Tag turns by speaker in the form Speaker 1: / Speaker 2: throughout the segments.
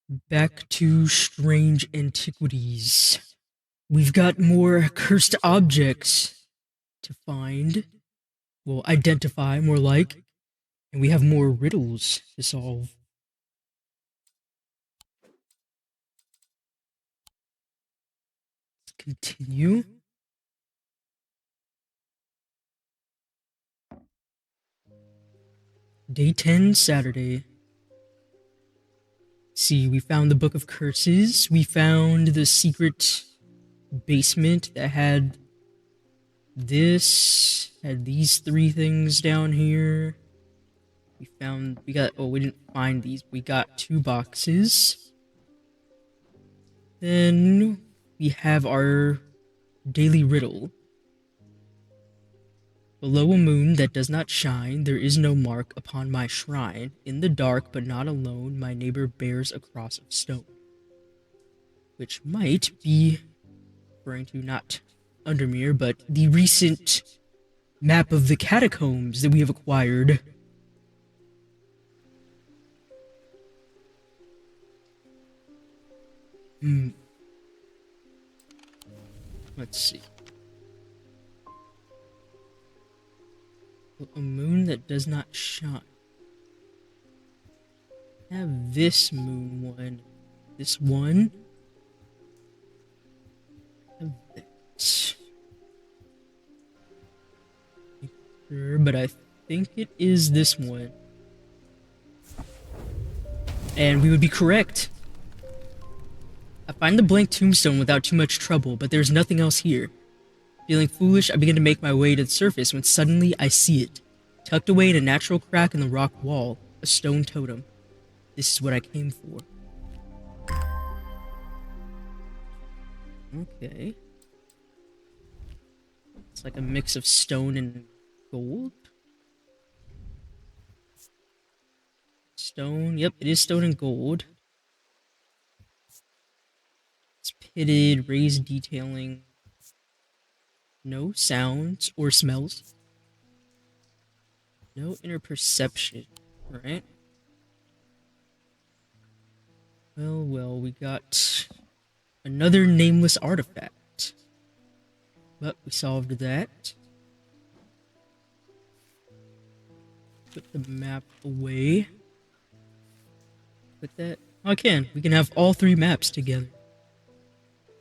Speaker 1: Back to strange antiquities. We've got more cursed objects to find. Well, identify, more like. And we have more riddles to solve. Let's continue. Day 10, Saturday. See, we found the Book of Curses. We found the secret basement that had these three things down here. We didn't find these. We got two boxes. Then we have our daily riddle. Below a moon that does not shine, there is no mark upon my shrine. In the dark, but not alone, my neighbor bears a cross of stone. Which might be referring to not Undermere, but the recent map of the catacombs that we have acquired. Let's see. A moon that does not shine. I have this moon one. This one. I have that. Sure, but I think it is this one. And we would be correct. I find the blank tombstone without too much trouble, but there's nothing else here. Feeling foolish, I begin to make my way to the surface when suddenly I see it. Tucked away in a natural crack in the rock wall, a stone totem. This is what I came for. Okay. It's like a mix of stone and gold. Stone, yep, it is stone and gold. It's pitted, raised detailing. No sounds or smells. No inner perception, right? Well, we got another nameless artifact. But we solved that. Put the map away. Put that. Oh, I can. We can have all three maps together.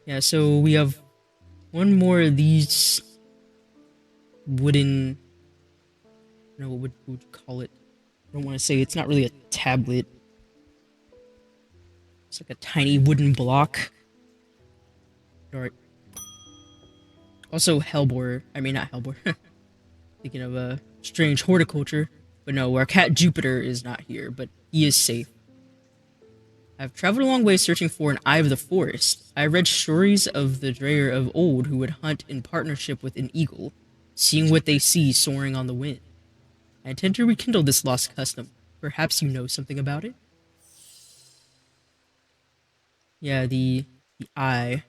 Speaker 1: Yeah, so we have one more of these wooden. I don't know what would you call it. I don't want to say it's not really a tablet. It's like a tiny wooden block. Alright. Also, Hellbor. I mean, not Hellbor. Thinking of a strange horticulture. But no, our cat Jupiter is not here, but he is safe. I've traveled a long way searching for an eye of the forest. I read stories of the Dreyer of old who would hunt in partnership with an eagle, seeing what they see soaring on the wind. I intend to rekindle this lost custom. Perhaps you know something about it? Yeah, the eye.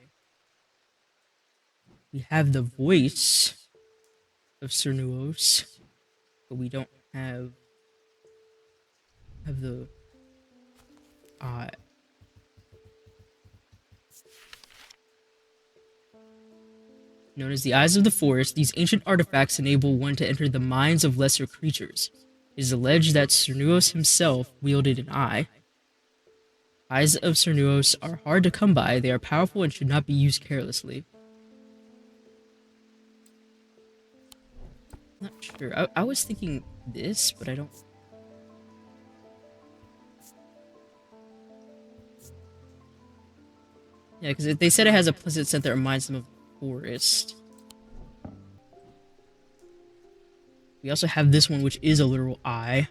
Speaker 1: We have the voice of Cernuos, but we don't have the eye. Known as the Eyes of the Forest, these ancient artifacts enable one to enter the minds of lesser creatures. It is alleged that Cernuos himself wielded an eye. Eyes of Cernuos are hard to come by, they are powerful and should not be used carelessly. Not sure. I was thinking this, but I don't... Yeah, because they said it has a pleasant scent that reminds them of the forest. We also have this one, which is a literal eye.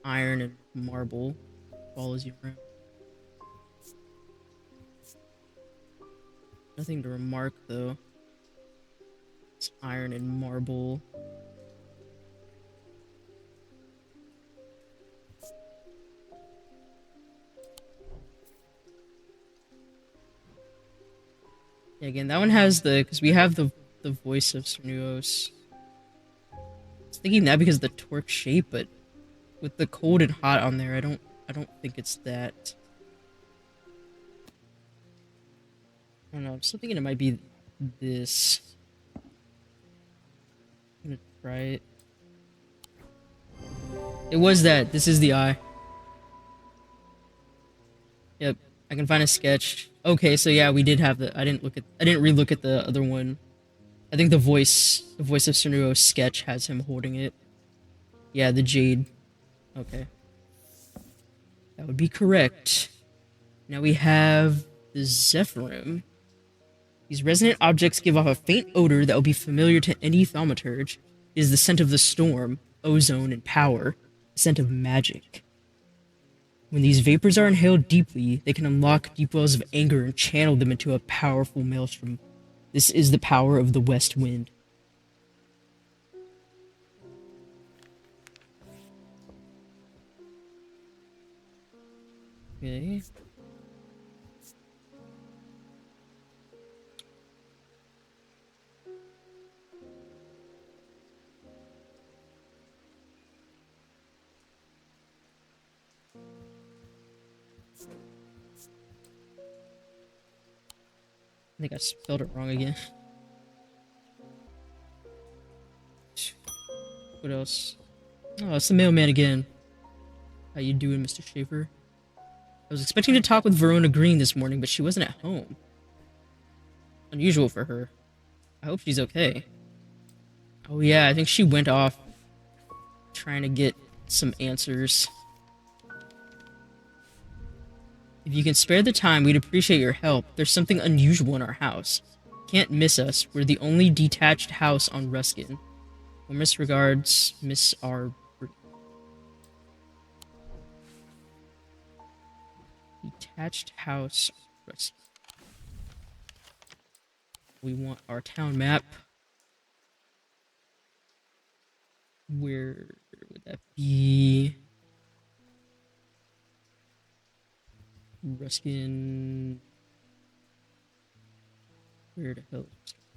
Speaker 1: Iron and marble. Follows you around. Nothing to remark, though. It's iron and marble. Yeah, again, that one has because we have the voice of Cernuos. I was thinking that because of the torque shape, but with the cold and hot on there, I I don't think it's that. I don't know. I'm still thinking it might be this. I'm gonna try it. It was that. This is the eye. Yep. I can find a sketch. Okay, so yeah, we did have the. I didn't re-look at the other one. I think the voice of Sunuo's sketch has him holding it. Yeah, the jade. Okay, that would be correct. Now we have the Zephyrim. These resonant objects give off a faint odor that will be familiar to any thaumaturge. It is the scent of the storm, ozone, and power, the scent of magic. When these vapors are inhaled deeply, they can unlock deep wells of anger and channel them into a powerful maelstrom. This is the power of the west wind. Okay. I think I spelled it wrong again. What else? Oh, it's the mailman again. How you doing, Mr. Schaefer? I was expecting to talk with Verona Green this morning, but she wasn't at home. Unusual for her. I hope she's okay. Oh yeah, I think she went off trying to get some answers. If you can spare the time, we'd appreciate your help. There's something unusual in our house. Can't miss us. We're the only detached house on Ruskin. Warmest regards, Miss R. Detached house, Ruskin. We want our town map. Where would that be? Ruskin. Where the hell?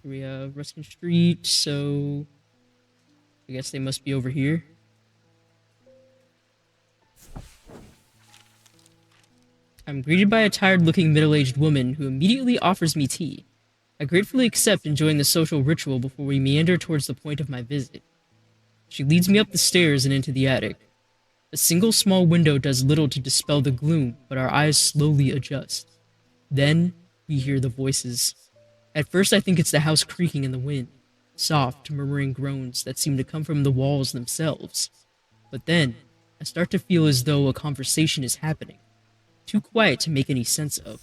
Speaker 1: We have Ruskin Street, so I guess they must be over here. I'm greeted by a tired-looking middle-aged woman who immediately offers me tea. I gratefully accept, enjoying the social ritual before we meander towards the point of my visit. She leads me up the stairs and into the attic. A single small window does little to dispel the gloom, but our eyes slowly adjust. Then, we hear the voices. At first I think it's the house creaking in the wind, soft, murmuring groans that seem to come from the walls themselves. But then, I start to feel as though a conversation is happening, too quiet to make any sense of.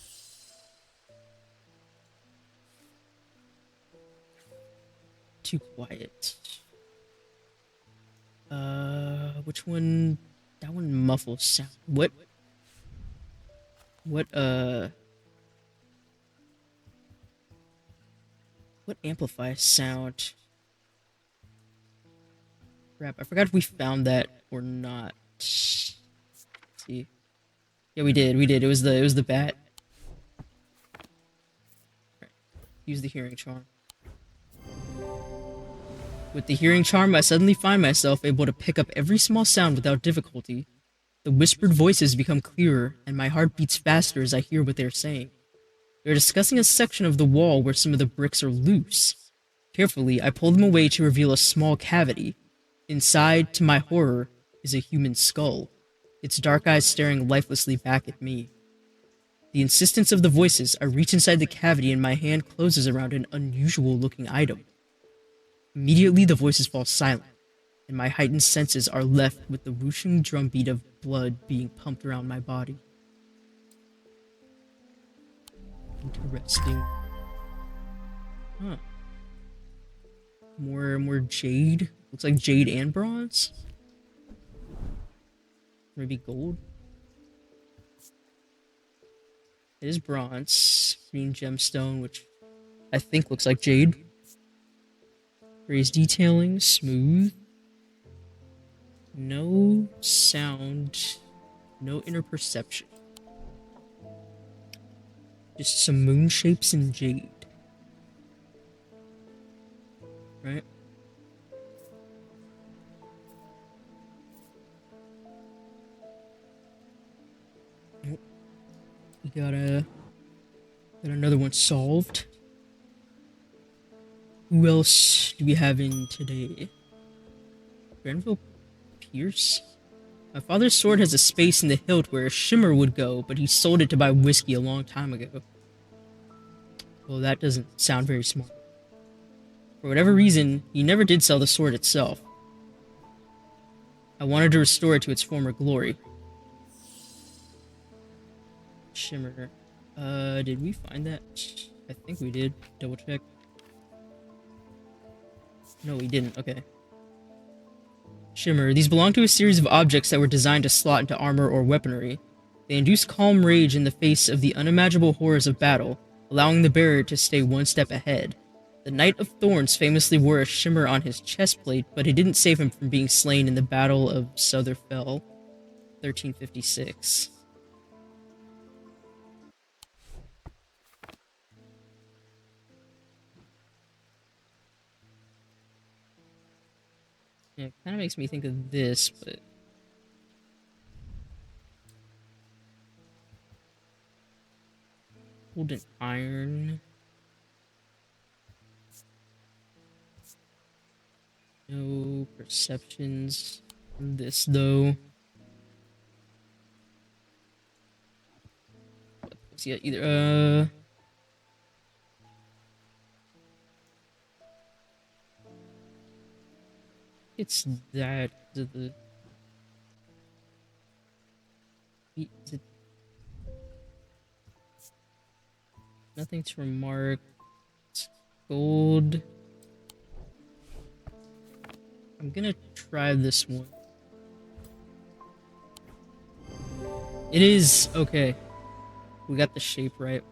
Speaker 1: Too quiet. Which one? That one muffles sound. What, what amplifies sound? Crap, I forgot if we found that or not. Let's see. Yeah, we did. It was the bat. Right. Use the hearing charm. With the hearing charm, I suddenly find myself able to pick up every small sound without difficulty. The whispered voices become clearer, and my heart beats faster as I hear what they're saying. They're discussing a section of the wall where some of the bricks are loose. Carefully, I pull them away to reveal a small cavity. Inside, to my horror, is a human skull, its dark eyes staring lifelessly back at me. The insistence of the voices, I reach inside the cavity and my hand closes around an unusual-looking item. Immediately, the voices fall silent, and my heightened senses are left with the whooshing drumbeat of blood being pumped around my body. Interesting. Huh. More jade. Looks like jade and bronze. Maybe gold. It is bronze. Green gemstone, which I think looks like jade. Raised detailing, smooth. No sound. No inner perception. Just some moon shapes in jade. Right? We got another one solved. Who else do we have in today? Granville Pierce? My father's sword has a space in the hilt where a shimmer would go, but he sold it to buy whiskey a long time ago. Well, that doesn't sound very smart. For whatever reason, he never did sell the sword itself. I wanted to restore it to its former glory. Shimmer. Did we find that? I think we did. Double check. No, we didn't. Okay. Shimmer. These belong to a series of objects that were designed to slot into armor or weaponry. They induce calm rage in the face of the unimaginable horrors of battle, allowing the bearer to stay one step ahead. The Knight of Thorns famously wore a shimmer on his chestplate, but it didn't save him from being slain in the Battle of Sutherfell, 1356. Yeah, it kind of makes me think of this, but... Golden iron. No perceptions on this, though. Let's see, either, it's that, is it nothing to remark. It's gold. I'm gonna try this one. It is okay. We got the shape right.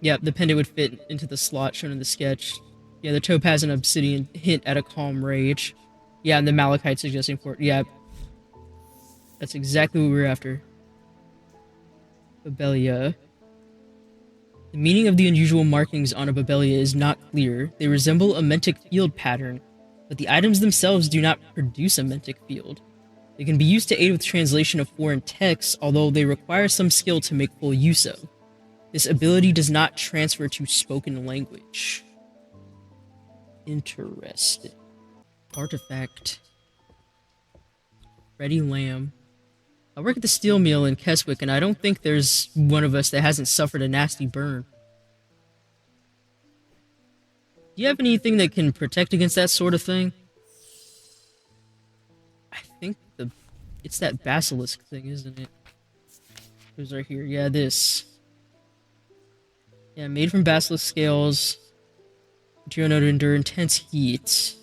Speaker 1: Yeah, the pendant would fit into the slot shown in the sketch. Yeah, the topaz and obsidian hint at a calm rage. Yeah, and the malachite suggesting for it. Yeah. That's exactly what we were after. Babelia. The meaning of the unusual markings on a babelia is not clear. They resemble a mentic field pattern, but the items themselves do not produce a mentic field. They can be used to aid with translation of foreign texts, although they require some skill to make full use of. This ability does not transfer to spoken language. Interesting. Artifact. Ready lamb. I work at the steel mill in Keswick, and I don't think there's one of us that hasn't suffered a nasty burn. Do you have anything that can protect against that sort of thing? I think it's that basilisk thing, isn't it? It was right here. Yeah, this. Yeah, made from basilisk scales. Material known to endure intense heat.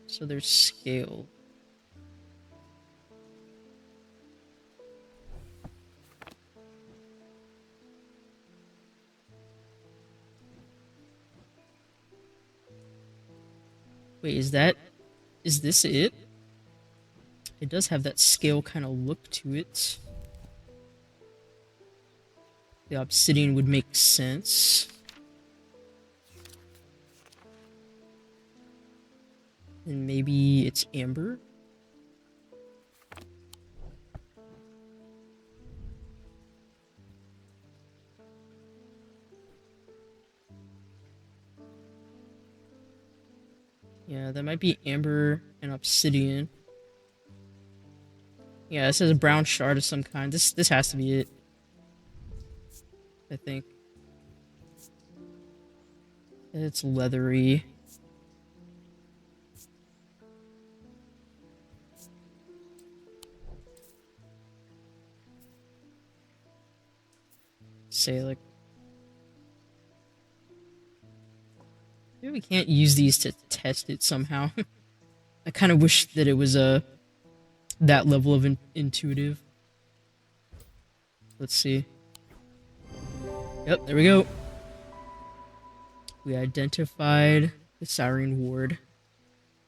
Speaker 1: So there's scale. Wait, is this it? It does have that scale kind of look to it. The obsidian would make sense. And maybe it's amber? Yeah, that might be amber and obsidian. Yeah, this is a brown shard of some kind. This has to be it. I think. It's leathery. Say like maybe we can't use these to test it somehow. I kind of wish that it was that level of intuitive. Let's see. Yep, there we go. We identified the Cyrene Ward.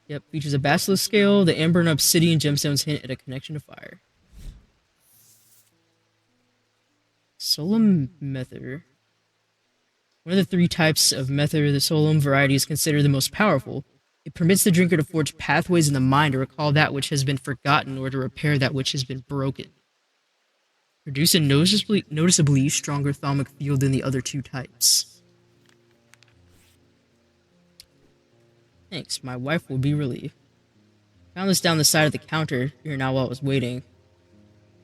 Speaker 1: Yep, features a basilisk scale. The amber and obsidian gemstones hint at a connection to fire. Solemn Mether. One of the three types of Mether, the Solemn variety is considered the most powerful. It permits the drinker to forge pathways in the mind to recall that which has been forgotten or to repair that which has been broken. Produce a noticeably stronger thalamic field than the other two types. Thanks, my wife will be relieved. Found this down the side of the counter here now while I was waiting.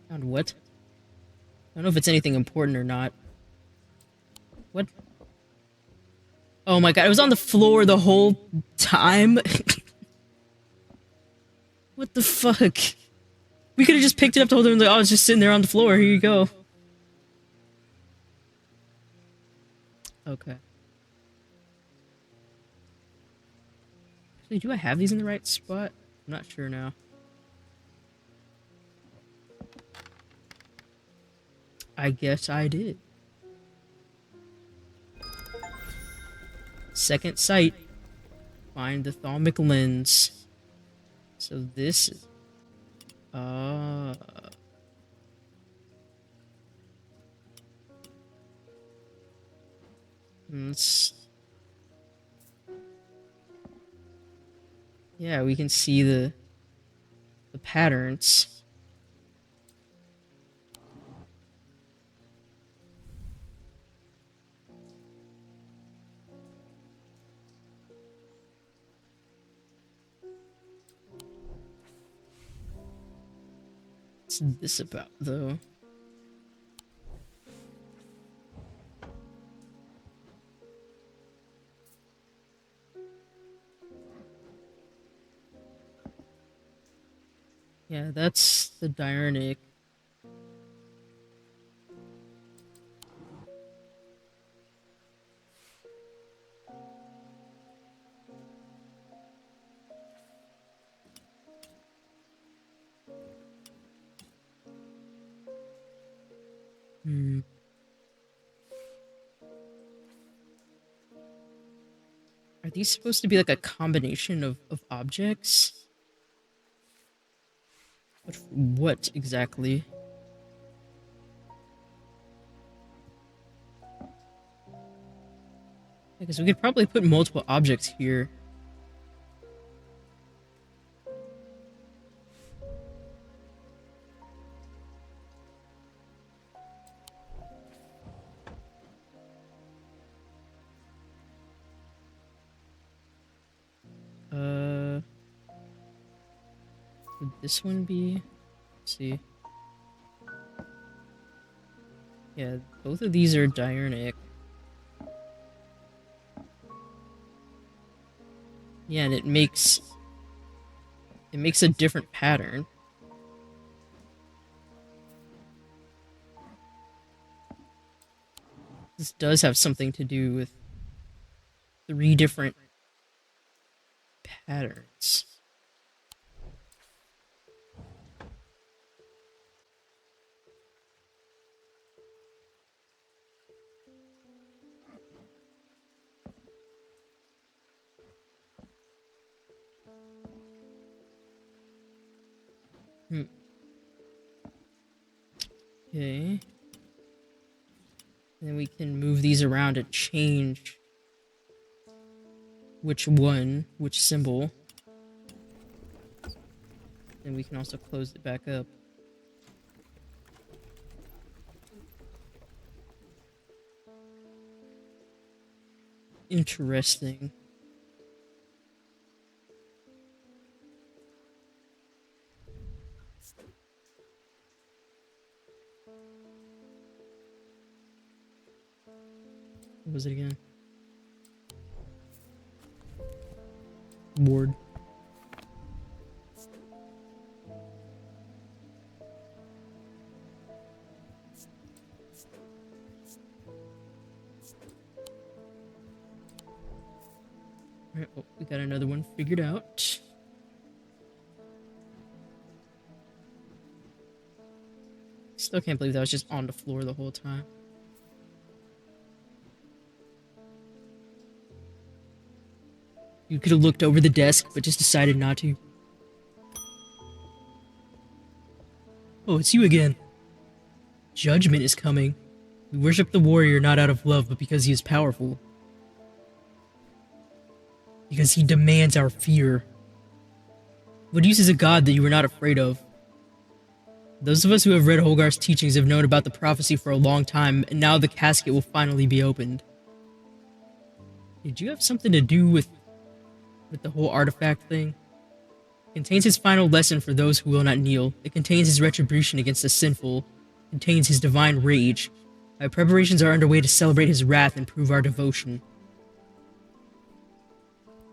Speaker 1: Found what? I don't know if it's anything important or not. What? Oh my god, it was on the floor the whole time? What the fuck? We could have just picked it up, told him, like, oh, it's just sitting there on the floor, here you go. Okay. Actually, do I have these in the right spot? I'm not sure now. I guess I did. Second sight. Find the thalamic lens. So this is... yeah, we can see the patterns. What's this about, though? Yeah, that's the Diurnic. Are these supposed to be like a combination of objects? But what exactly? Because we could probably put multiple objects here. Would this one be? Let's see. Yeah, both of these are Diurnic. Yeah, and it makes a different pattern. This does have something to do with 3 different patterns. Okay. Then we can move these around to change which symbol. Then we can also close it back up. Interesting. What was it again? Ward. Alright, well, we got another one figured out. Still can't believe that was just on the floor the whole time. You could have looked over the desk, but just decided not to. Oh, it's you again. Judgment is coming. We worship the warrior not out of love, but because he is powerful. because he demands our fear. What use is a god that you are not afraid of? Those of us who have read Holgar's teachings have known about the prophecy for a long time, and now the casket will finally be opened. Did you have something to do with the whole artifact thing? It contains his final lesson for those who will not kneel. It contains his retribution against the sinful. It contains his divine rage. My preparations are underway to celebrate his wrath and prove our devotion.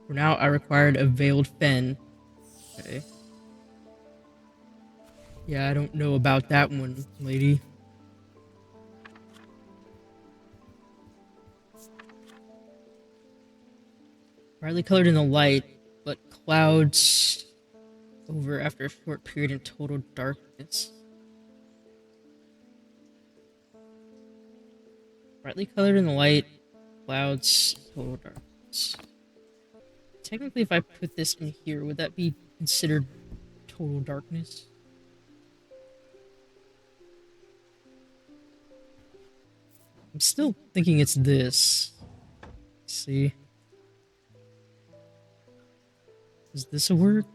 Speaker 1: For now, I required a veiled fen. Okay. Yeah, I don't know about that one, lady. Brightly colored in the light, but clouds over after a short period in total darkness. Brightly colored in the light, clouds, total darkness. Technically, if I put this in here, would that be considered total darkness? I'm still thinking it's this. Let's see. Is this a word?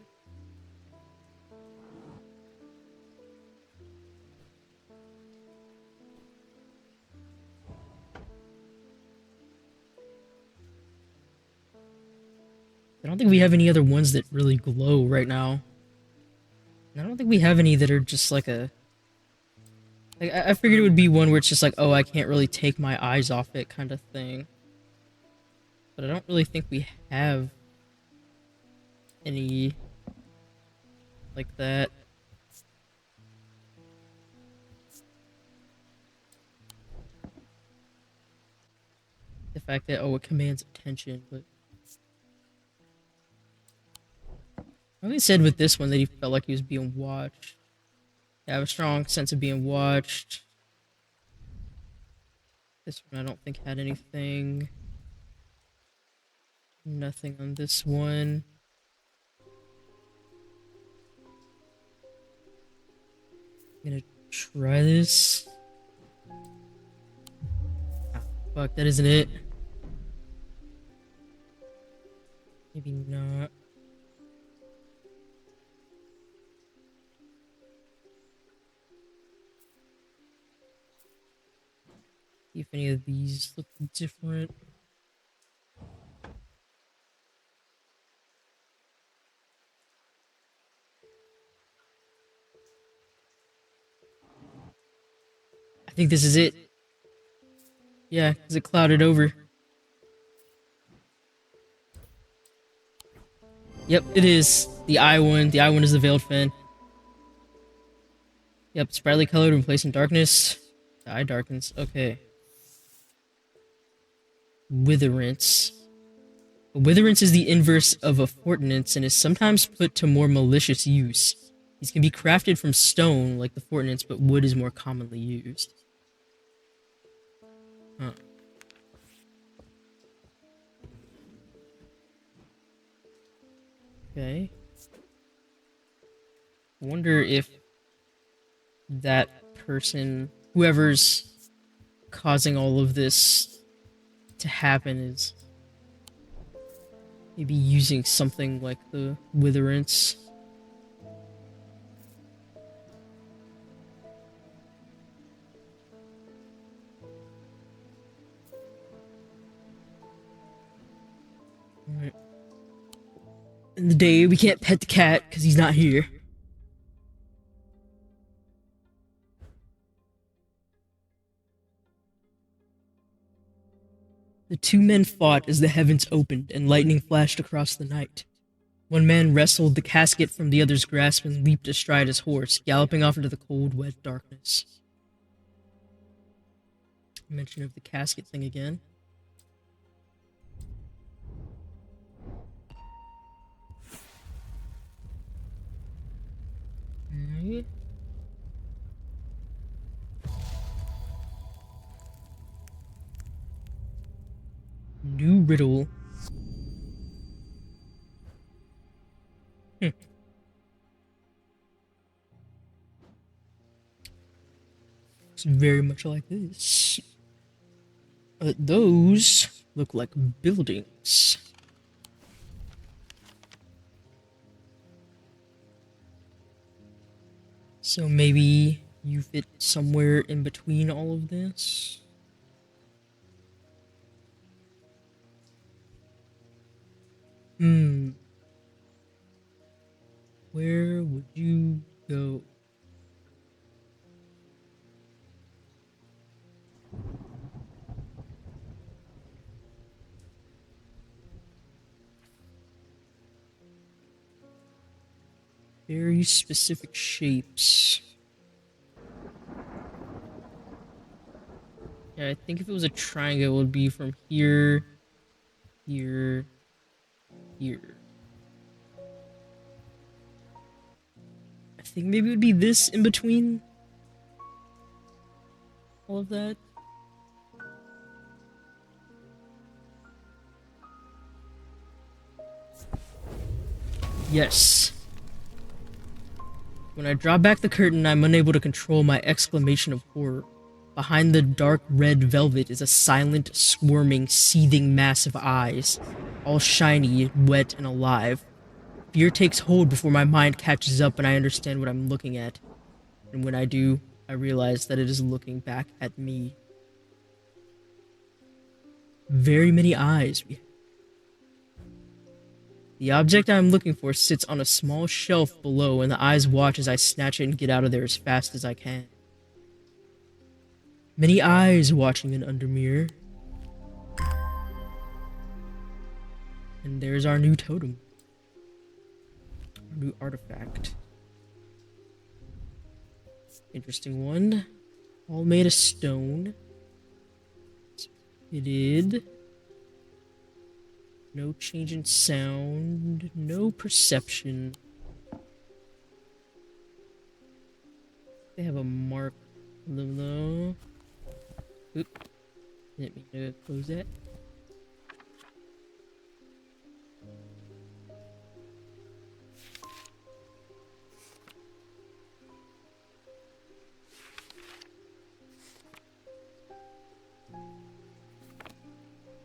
Speaker 1: I don't think we have any other ones that really glow right now. And I don't think we have any that are just like a... Like, I figured it would be one where it's just like, oh, I can't really take my eyes off it kind of thing. But I don't really think we have any like that. The fact that, oh, it commands attention, but... I only said with this one that he felt like he was being watched. I have a strong sense of being watched. This one I don't think had anything. Nothing on this one. I'm gonna try this. Ah, fuck, that isn't it. Maybe not. See if any of these look different. I think this is it. Yeah, because it clouded over. Yep, it is. The eye one. The eye one is the veiled fen. Yep, it's brightly colored when placed in darkness. The eye darkens. Okay. Witherance. A witherance is the inverse of a fortinance and is sometimes put to more malicious use. These can be crafted from stone, like the fortinance, but wood is more commonly used. Huh. Okay. I wonder if that person, whoever's causing all of this to happen, is maybe using something like the witherance. Alright. In the day, we can't pet the cat because he's not here. The two men fought as the heavens opened and lightning flashed across the night. One man wrestled the casket from the other's grasp and leaped astride his horse, galloping off into the cold, wet darkness. Mention of the casket thing again. Alright. New riddle. It's very much like this. Those look like buildings. So maybe you fit somewhere in between all of this? Hmm. Where would you go? Very specific shapes. Yeah, I think if it was a triangle, it would be from here, here, here. I think maybe it would be this in between all of that. Yes. When I draw back the curtain, I'm unable to control my exclamation of horror. Behind the dark red velvet is a silent, squirming, seething mass of eyes, all shiny, wet, and alive. Fear takes hold before my mind catches up and I understand what I'm looking at. And when I do, I realize that it is looking back at me. Very many eyes. The object I am looking for sits on a small shelf below, and the eyes watch as I snatch it and get out of there as fast as I can. Many eyes watching an under mirror. And there's our new totem. Our new artifact. Interesting one. All made of stone. It's pitted. No change in sound. No perception. They have a mark on them though. Oop. Didn't mean to close that.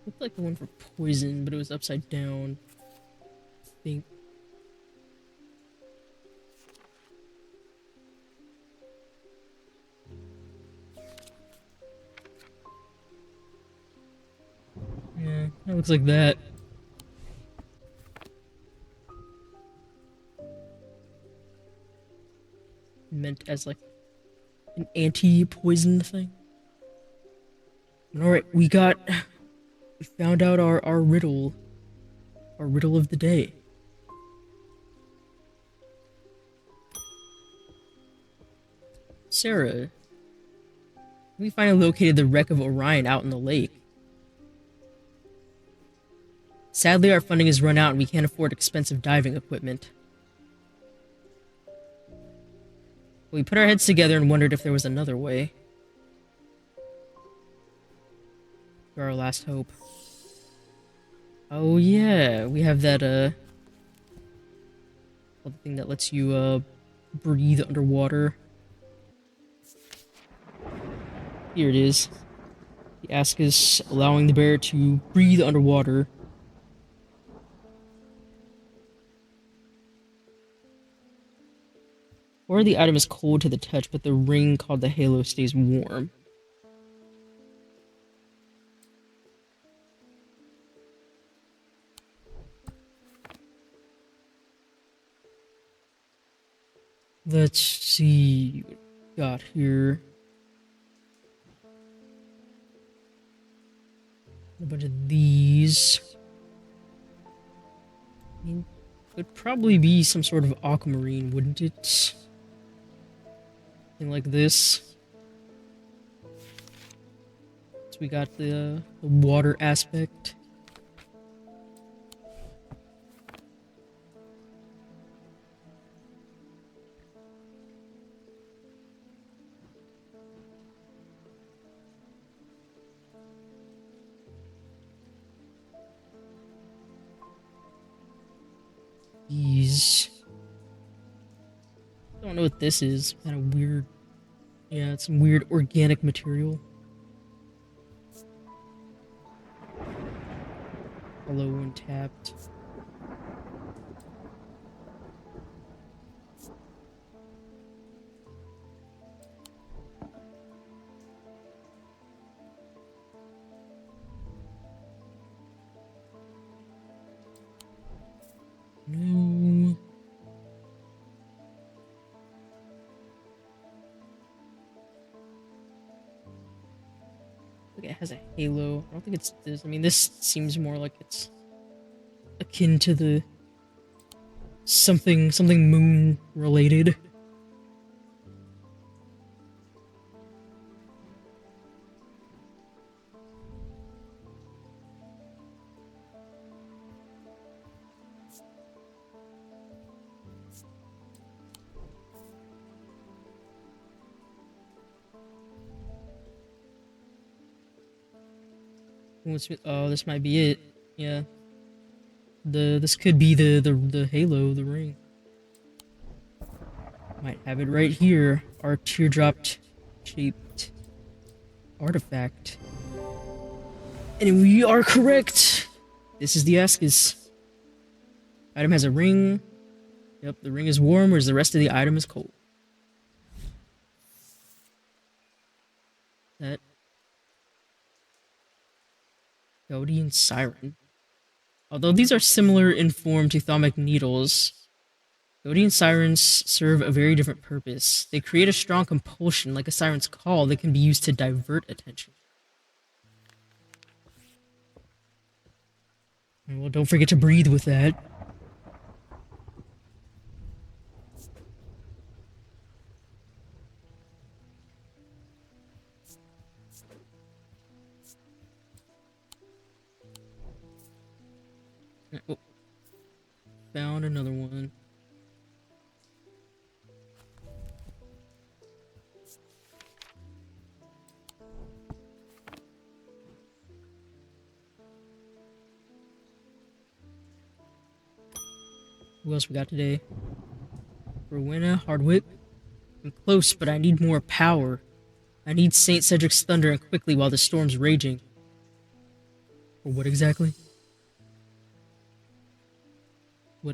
Speaker 1: Looked like the one for poison, but it was upside down. I think. Yeah, that looks like that. Meant as like an anti-poison thing. Alright, we found out our riddle. Our riddle of the day. Sarah, we finally located the wreck of Orion out in the lake. Sadly, our funding has run out and we can't afford expensive diving equipment. We put our heads together and wondered if there was another way. You're our last hope. Oh yeah, we have that, the thing that lets you, breathe underwater. Here it is. The ask is allowing the bear to breathe underwater. Or the item is cold to the touch, but the ring called the halo stays warm. Let's see what we got here. A bunch of these. I mean, it would probably be some sort of aquamarine, wouldn't it? Something like this. So we got the water aspect. These. Don't know what this is. Kind of weird. Yeah, it's some weird organic material. Hello, untapped. think it has a halo. I don't think it's this. I mean, this seems more like it's akin to the something moon related. Oh, this might be it. Yeah. This could be the halo, the ring. Might have it right here. Our teardrop shaped artifact. And we are correct. This is the Askus. Item has a ring. Yep, the ring is warm, whereas the rest of the item is cold. That Guardian Siren. Although these are similar in form to thalamic needles, Guardian Sirens serve a very different purpose. They create a strong compulsion, like a siren's call, that can be used to divert attention. Well, don't forget to breathe with that. Oh. Found another one. Who else we got today? Rowena, Hard Whip. I'm close, but I need more power. I need Saint Cedric's thunder and quickly while the storm's raging. For what exactly?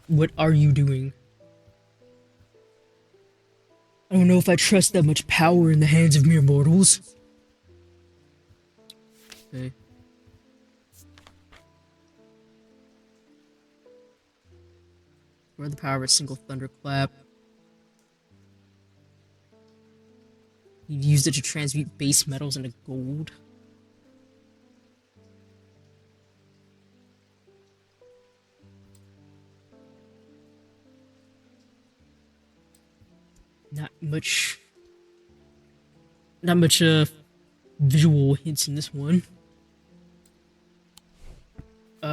Speaker 1: What are you doing? I don't know if I trust that much power in the hands of mere mortals. Okay. For the power of a single thunderclap. He used it to transmute base metals into gold. Not much visual hints in this one. We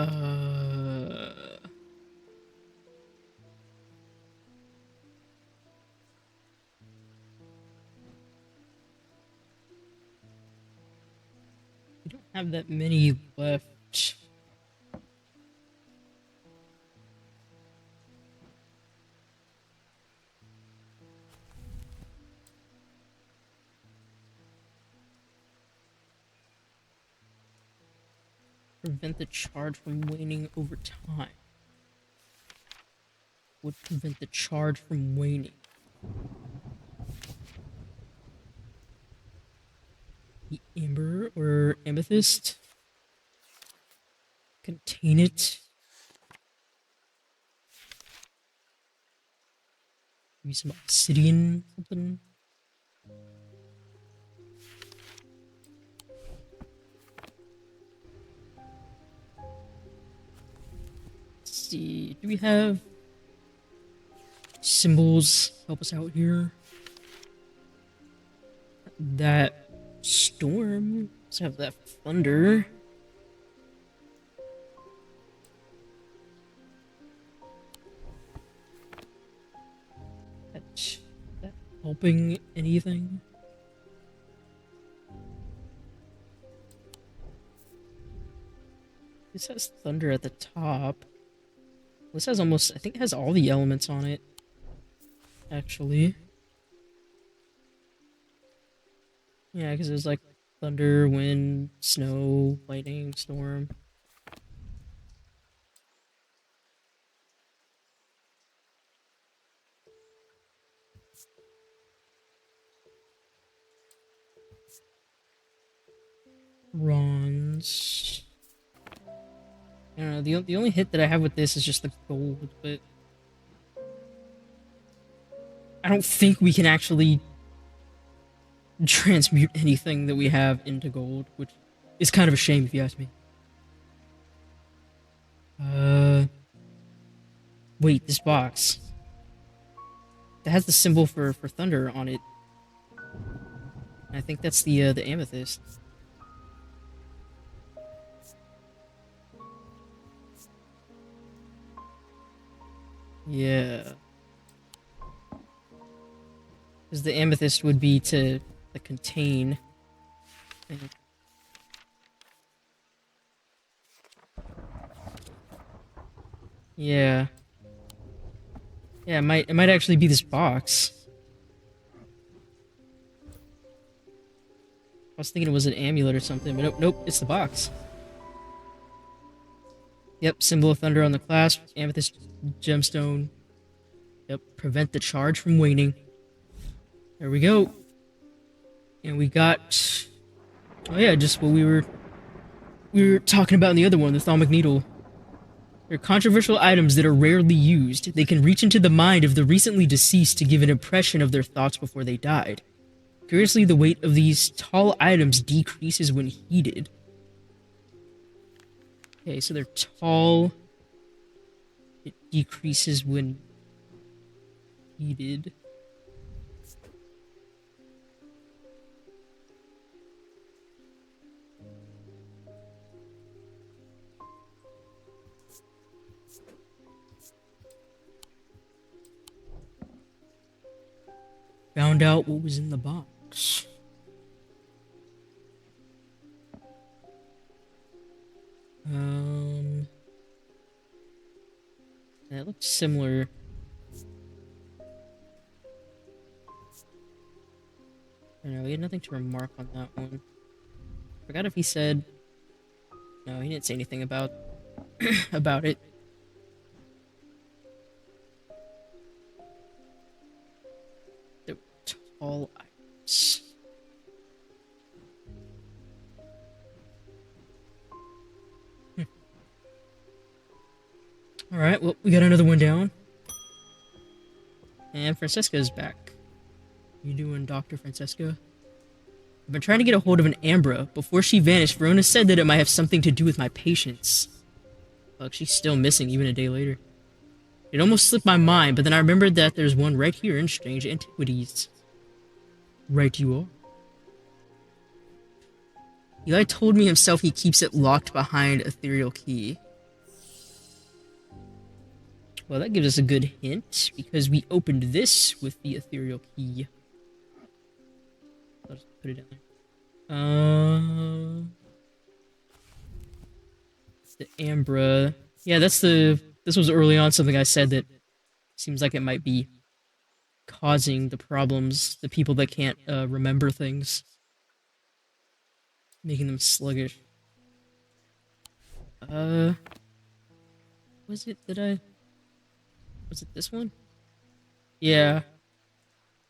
Speaker 1: don't have that many left. Prevent the charge from waning over time. Would prevent the charge from waning. The amber or amethyst. Contain it. Maybe some obsidian, something. See, do we have symbols help us out here? That storm. Let's have that thunder. That helping anything? This has thunder at the top. This has almost, I think it has all the elements on it, actually. Yeah, because there's like thunder, wind, snow, lightning, storm. Bronze. I don't know, the only hit that I have with this is just the gold, but I don't think we can actually transmute anything that we have into gold, which It's kind of a shame if you ask me. Uh, wait, this box that has the symbol for thunder on it. I think that's the amethyst. Yeah, because the amethyst would be to contain. And yeah, yeah, it might actually be this box. I was thinking it was an amulet or something, but nope, it's the box. Yep, symbol of thunder on the clasp, amethyst gemstone. Yep, prevent the charge from waning. There we go. And we got, oh yeah, just what we were talking about in the other one, the thalmic needle. They're controversial items that are rarely used. They can reach into the mind of the recently deceased to give an impression of their thoughts before they died. Curiously, the weight of these tall items decreases when heated. Okay, so they're tall. It decreases when heated. Found out what was in the box. That looks similar. I don't know, he had nothing to remark on that one. Forgot if he said. No, he didn't say anything about about it. They were tall items. Alright, well, we got another one down. And Francesca's back. You doing, Dr. Francesca? I've been trying to get a hold of an Ambra. Before she vanished, Verona said that it might have something to do with my patients. Fuck, she's still missing even a day later. It almost slipped my mind, but then I remembered that there's one right here in Strange Antiquities. Right you are. Eli told me himself he keeps it locked behind ethereal key. Well, that gives us a good hint, because we opened this with the ethereal key. I'll just put it down there. The Ambra. Yeah, this was early on something I said that seems like it might be causing the problems, the people that can't remember things. Making them sluggish. Was it was it this one? Yeah.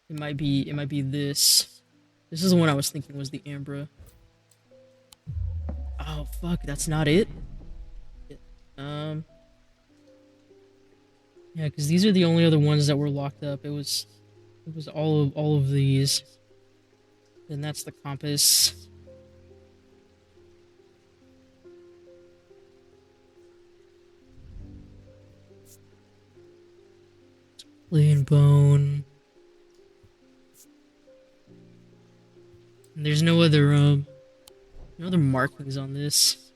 Speaker 1: It might be this. This is the one I was thinking was the Ambra. Oh fuck, that's not it? Yeah, because these are the only other ones that were locked up. It was all of these. Then that's the compass. Plain bone. And there's no other markings on this.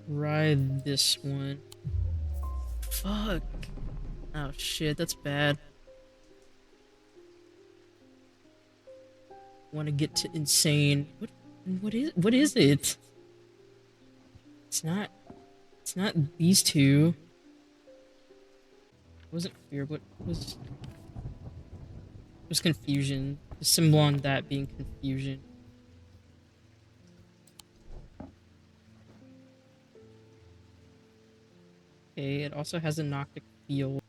Speaker 1: Try this one. Fuck. Oh shit, that's bad. Want to get to insane. What is it? It's not these two. It wasn't fear, but was confusion. The symbol on that being confusion. Okay, it also has a Noctic field.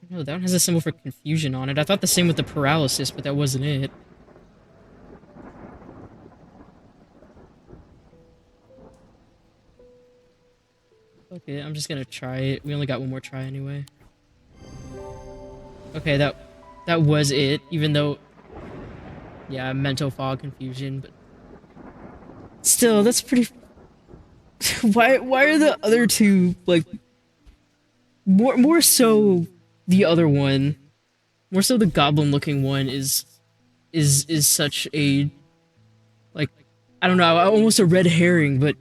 Speaker 1: No, that one has a symbol for confusion on it. I thought the same with the paralysis, but that wasn't it. Okay, I'm just gonna try it. We only got one more try anyway. Okay, that was it, even though Yeah, mental fog confusion, but still, that's pretty. Why are the other two like more so the other one, more so the goblin looking one is such a like I don't know, almost a red herring, but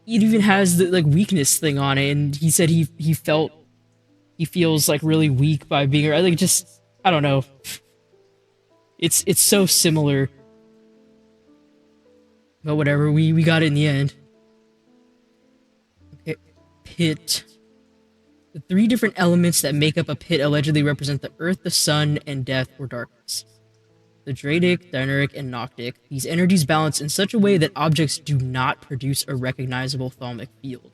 Speaker 1: it even has the like weakness thing on it, and he said he feels like really weak by being like just I don't know. It's so similar, but whatever. We got it in the end. Okay, pit. The three different elements that make up a pit allegedly represent the earth, the sun, and death or darkness. The Dradic, Dinaric, and Noctic. These energies balance in such a way that objects do not produce a recognizable thalmic field.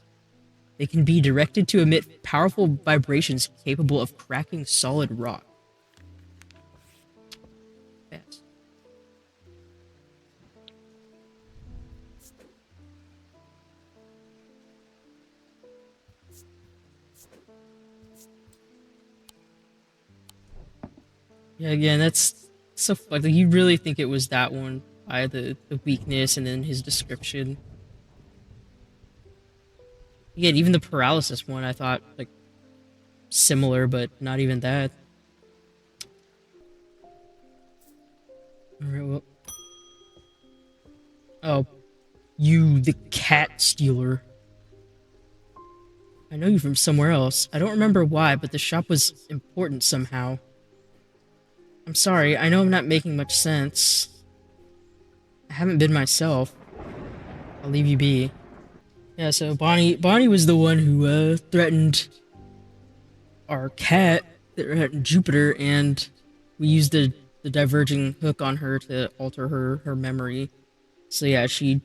Speaker 1: They can be directed to emit powerful vibrations capable of cracking solid rock. Yes. Yeah, again, that's so like you really think it was that one by the weakness and then his description. Again, even the paralysis one I thought like similar, but not even that. Alright, well. Oh, you the cat stealer. I know you from somewhere else. I don't remember why, but the shop was important somehow. I'm sorry, I know I'm not making much sense. I haven't been myself. I'll leave you be. Yeah, so Bonnie was the one who threatened our cat, threatened Jupiter, and we used the diverging hook on her to alter her memory. So yeah, she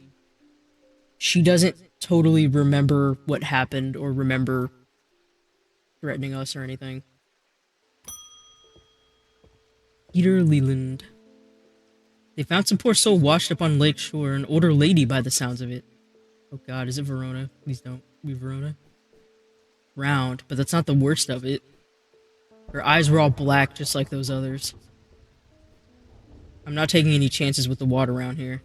Speaker 1: doesn't totally remember what happened or remember threatening us or anything. Peter Leland. They found some poor soul washed up on Lake Shore, an older lady by the sounds of it. Oh god, is it Verona? Please don't be Verona. Round, but that's not the worst of it. Her eyes were all black, just like those others. I'm not taking any chances with the water around here.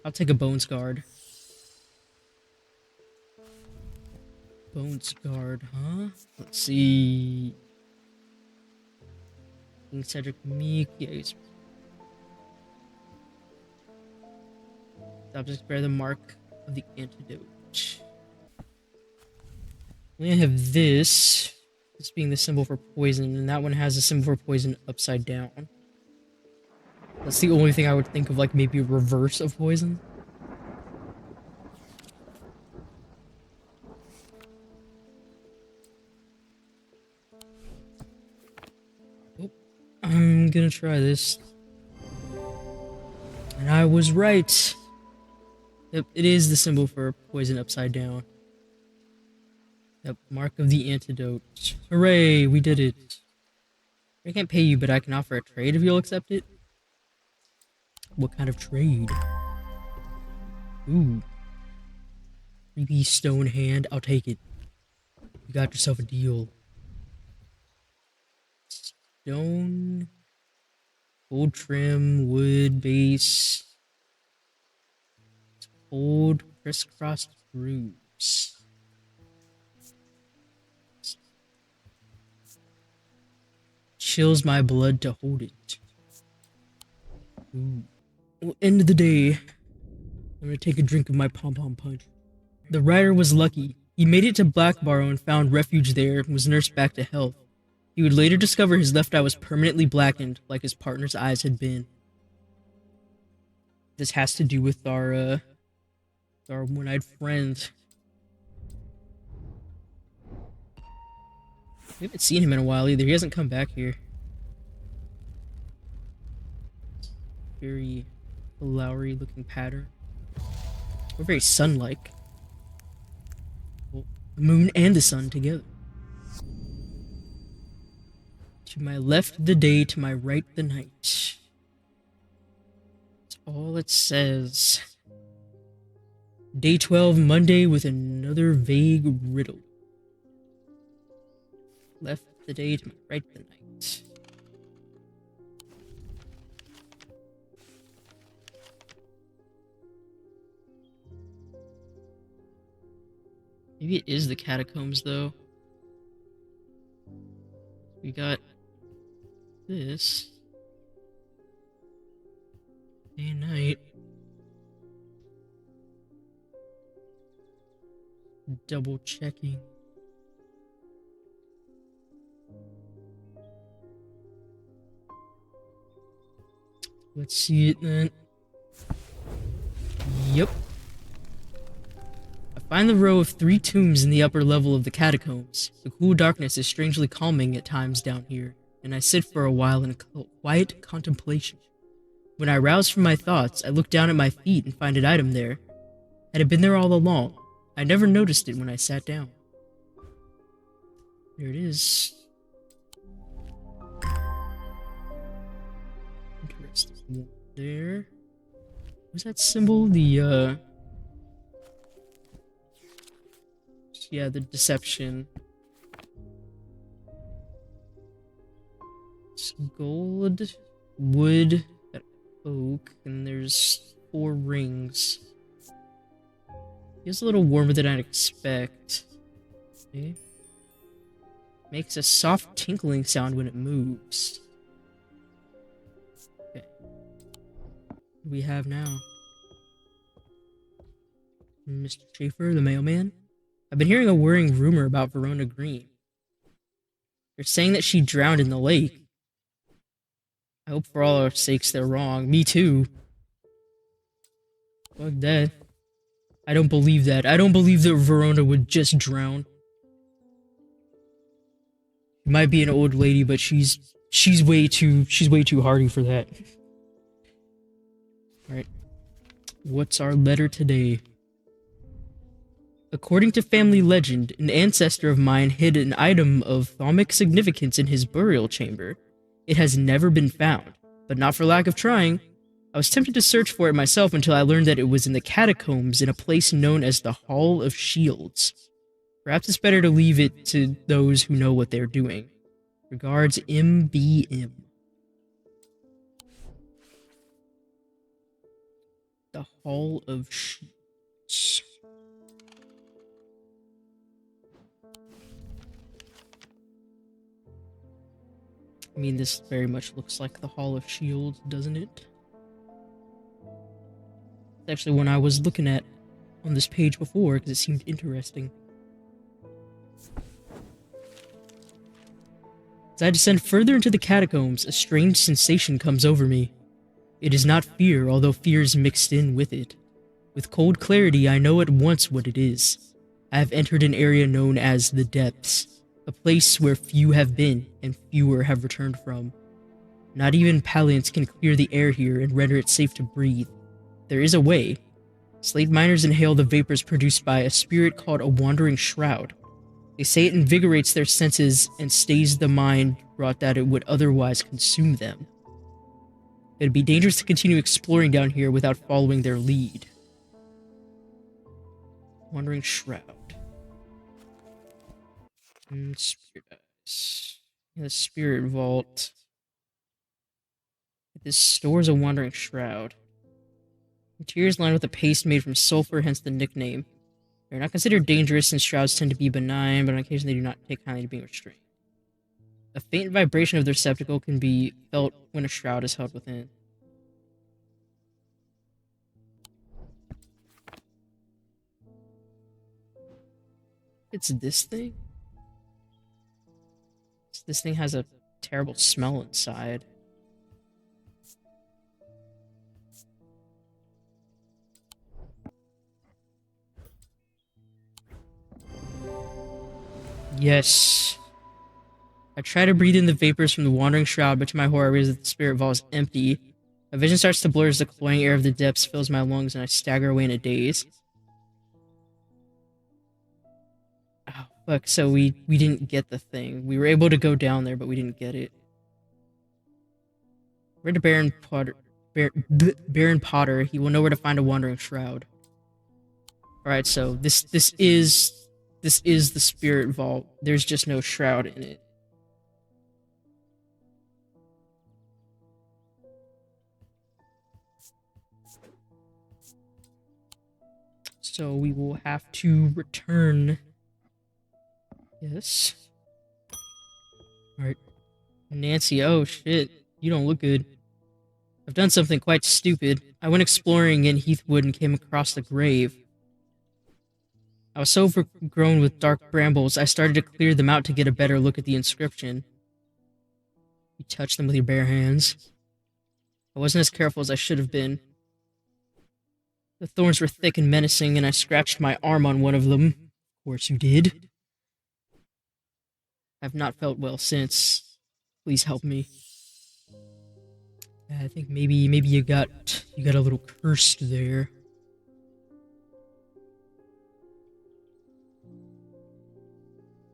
Speaker 1: I'll take a Bones Guard. Bones Guard, huh? Let's see. King Cedric Meek, yeah, he's... Objects bear the mark of the antidote. We have this being the symbol for poison, and that one has a symbol for poison upside down. That's the only thing I would think of, like maybe a reverse of poison. Oh, I'm gonna try this. And I was right. Yep, it is the symbol for poison upside down. Yep, mark of the antidote. Hooray, we did it. I can't pay you, but I can offer a trade if you'll accept it. What kind of trade? Ooh. Creepy stone hand, I'll take it. You got yourself a deal. Stone, gold trim, wood base, old crisscrossed grooves. Chills my blood to hold it. Ooh. Well, end of the day, I'm gonna take a drink of my pom-pom punch. The rider was lucky. He made it to Blackbarrow and found refuge there and was nursed back to health. He would later discover his left eye was permanently blackened, like his partner's eyes had been. This has to do with our one-eyed friend. We haven't seen him in a while either. He hasn't come back here. Very flowery looking pattern. Or very sun-like. Well, the moon and the sun together. To my left the day, to my right the night. That's all it says. Day 12, Monday, with another vague riddle. Left the day, to my right the night. Maybe it is the catacombs, though. We got this. Day and night. Double checking. Let's see it then. Yep. I find the row of 3 tombs in the upper level of the catacombs. The cool darkness is strangely calming at times down here, and I sit for a while in quiet contemplation. When I rouse from my thoughts, I look down at my feet and find an item there. Had it been there all along? I never noticed it when I sat down. There it is. Interesting. There. What's that symbol? The, yeah, the deception. It's gold, wood, oak, and there's 4 rings. Feels a little warmer than I'd expect. Okay. Makes a soft tinkling sound when it moves. Okay. What do we have now? Mr. Schaefer, the mailman? I've been hearing a worrying rumor about Verona Green. They're saying that she drowned in the lake. I hope for all our sakes they're wrong. Me too. Fuck that. I don't believe that. I don't believe that Verona would just drown. She might be an old lady, but she's way too hardy for that. Alright. What's our letter today? According to family legend, an ancestor of mine hid an item of thaumic significance in his burial chamber. It has never been found, but not for lack of trying. I was tempted to search for it myself until I learned that it was in the catacombs in a place known as the Hall of Shields. Perhaps it's better to leave it to those who know what they're doing. Regards, MBM. The Hall of Shields. I mean, this very much looks like the Hall of Shields, doesn't it? It's actually one I was looking at on this page before because it seemed interesting. As I descend further into the catacombs, a strange sensation comes over me. It is not fear, although fear is mixed in with it. With cold clarity, I know at once what it is. I have entered an area known as the Depths, a place where few have been and fewer have returned from. Not even Palians can clear the air here and render it safe to breathe. There is a way. Slave miners inhale the vapors produced by a spirit called a wandering shroud. They say it invigorates their senses and stays the mind brought that it would otherwise consume them. It would be dangerous to continue exploring down here without following their lead. Wandering shroud. Spirit eyes. The spirit vault. This stores a wandering shroud. Interiors lined with a paste made from sulfur, hence the nickname. They're not considered dangerous since shrouds tend to be benign, but on occasion they do not take kindly to being restrained. A faint vibration of the receptacle can be felt when a shroud is held within. It's this thing? This thing has a terrible smell inside. Yes. I try to breathe in the vapors from the wandering shroud, but to my horror, I realize that the spirit vault is empty. My vision starts to blur as the cloying air of the depths fills my lungs, and I stagger away in a daze. Oh, fuck, so we didn't get the thing. We were able to go down there, but we didn't get it. Read to Baron Potter. Baron Potter. He will know where to find a wandering shroud. Alright, so this is the spirit vault. There's just no shroud in it. So we will have to return Yes. Alright. Nancy, oh shit. You don't look good. I've done something quite stupid. I went exploring in Heathwood and came across the grave. I was so overgrown with dark brambles, I started to clear them out to get a better look at the inscription. You touched them with your bare hands. I wasn't as careful as I should have been. The thorns were thick and menacing, and I scratched my arm on one of them. Of course you did. I've not felt well since. Please help me. I think maybe you got a little cursed there.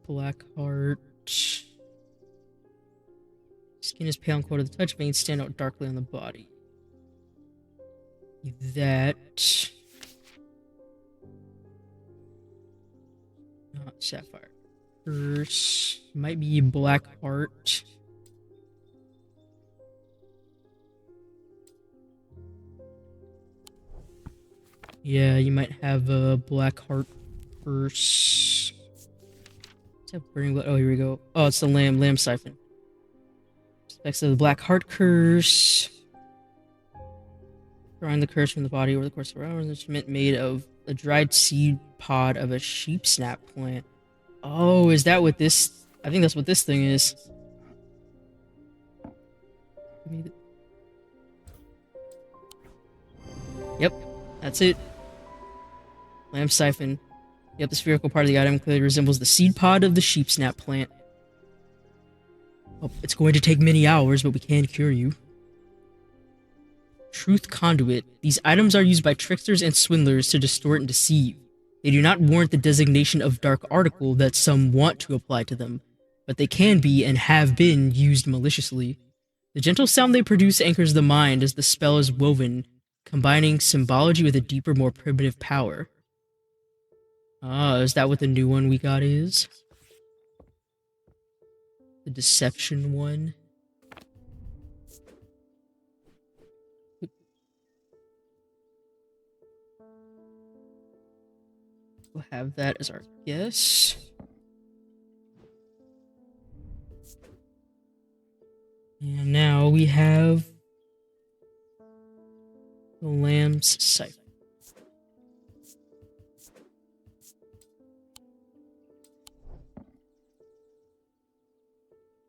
Speaker 1: Black heart. Skin is pale and cold at the touch. Veins stand out darkly on the body. That. Not sapphire. Curse. Might be black heart. Yeah, you might have a black heart curse. What's that burning blood? Oh, here we go. Oh, it's the lamb siphon. Effects of the black heart curse. Drawing the curse from the body over the course of hours. An instrument made of a dried seed pod of a sheep snap plant. Oh, is that what this? I think that's what this thing is. Yep, that's it. Lamb siphon. Yep, the spherical part of the item clearly resembles the seed pod of the sheep snap plant. Oh, it's going to take many hours, but we can cure you. Truth conduit. These items are used by tricksters and swindlers to distort and deceive. They do not warrant the designation of dark article that some want to apply to them, but they can be and have been used maliciously. The gentle sound they produce anchors the mind as the spell is woven, combining symbology with a deeper, more primitive power. Ah, is that what the new one we got is? The deception one? We'll have that as our guess. And now we have the lamb's siphon.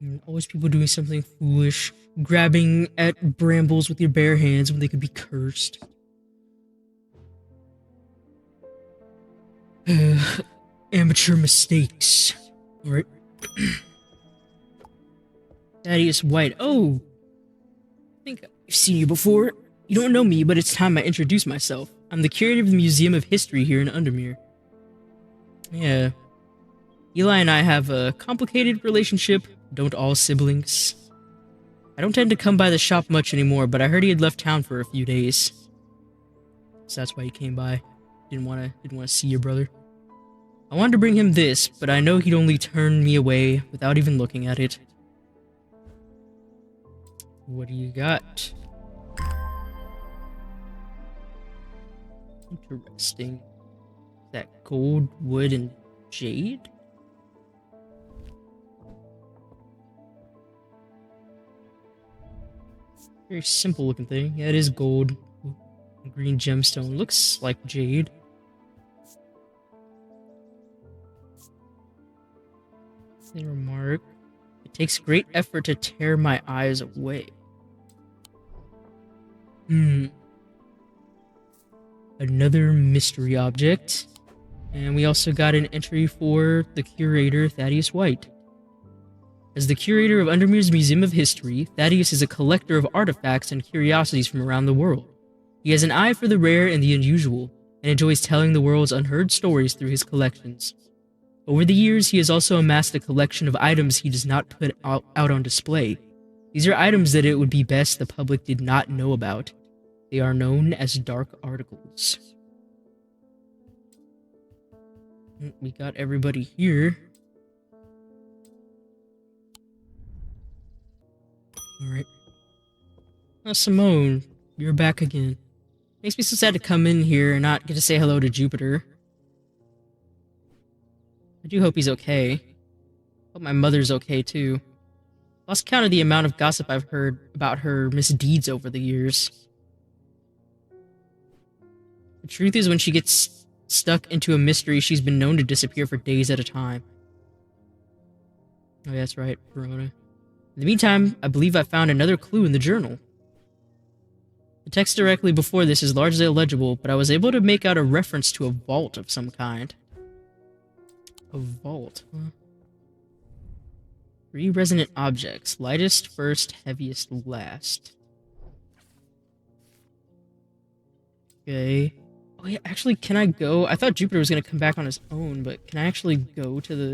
Speaker 1: And always people doing something foolish, grabbing at brambles with your bare hands when they could be cursed. Amateur mistakes. Alright. Thaddeus White. Oh! I think I've seen you before. You don't know me, but it's time I introduce myself. I'm the curator of the Museum of History here in Undermere. Yeah. Eli and I have a complicated relationship. Don't all siblings? I don't tend to come by the shop much anymore, but I heard he had left town for a few days. So that's why he came by. Didn't want to see your brother. I wanted to bring him this, but I know he'd only turn me away without even looking at it. What do you got? Interesting. That gold, wood, and jade? Very simple looking thing. Yeah, it is gold. Green gemstone. Looks like jade. They remark, it takes great effort to tear my eyes away. Another mystery object. And we also got an entry for the curator, Thaddeus White. As the curator of Undermere's Museum of History, Thaddeus is a collector of artifacts and curiosities from around the world. He has an eye for the rare and the unusual, and enjoys telling the world's unheard stories through his collections. Over the years, he has also amassed a collection of items he does not put out on display. These are items that it would be best the public did not know about. They are known as dark articles. We got everybody here. Alright. Now, Simone, you're back again. Makes me so sad to come in here and not get to say hello to Jupiter. I do hope he's okay. Hope my mother's okay too. Lost count of the amount of gossip I've heard about her misdeeds over the years. The truth is, when she gets stuck into a mystery, she's been known to disappear for days at a time. Oh, yeah, that's right, Verona. In the meantime, I believe I found another clue in the journal. The text directly before this is largely illegible, but I was able to make out a reference to a vault of some kind. A vault, huh? 3 resonant objects. Lightest first, heaviest last. Okay. Oh yeah, actually, can I go? I thought Jupiter was going to come back on his own, but can I actually go to the...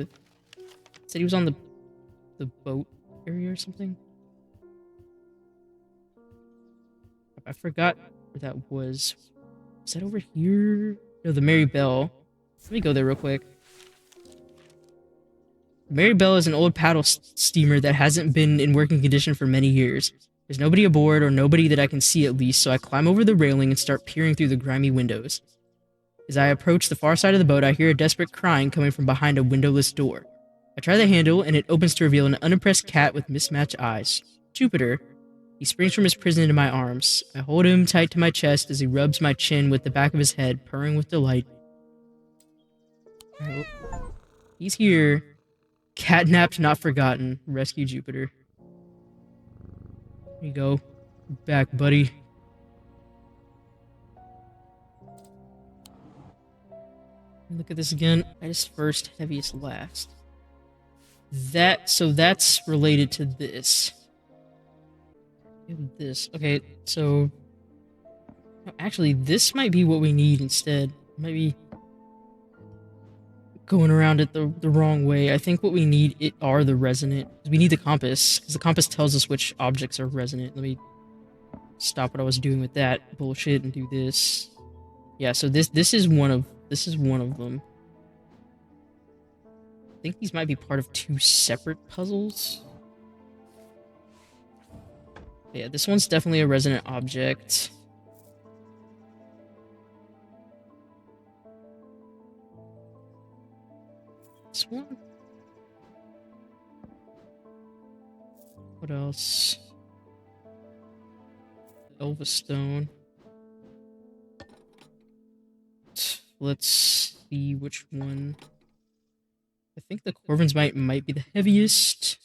Speaker 1: It said he was on the boat area or something? I forgot where that was. Is that over here? No, the Mary Bell. Let me go there real quick. Mary Bell is an old paddle steamer that hasn't been in working condition for many years. There's nobody aboard, or nobody that I can see at least, so I climb over the railing and start peering through the grimy windows. As I approach the far side of the boat, I hear a desperate crying coming from behind a windowless door. I try the handle, and it opens to reveal an unimpressed cat with mismatched eyes. Jupiter. He springs from his prison into my arms. I hold him tight to my chest as he rubs my chin with the back of his head, purring with delight. Oh, he's here. Catnapped, not forgotten. Rescue Jupiter. Here you go. Back, buddy. Look at this again. Lightest first, heaviest last. So that's related to this. This. Okay, so... Actually, this might be what we need instead. Maybe going around it the wrong way. I think what we need are the resonant. We need the compass, because the compass tells us which objects are resonant. Let me stop what I was doing with that bullshit and do this. Yeah, so this is one of them. I think these might be part of 2 separate puzzles. Yeah, this one's definitely a resonant object. This one? What else? Elva Stone. Let's see which one. I think the Corvin's might be the heaviest.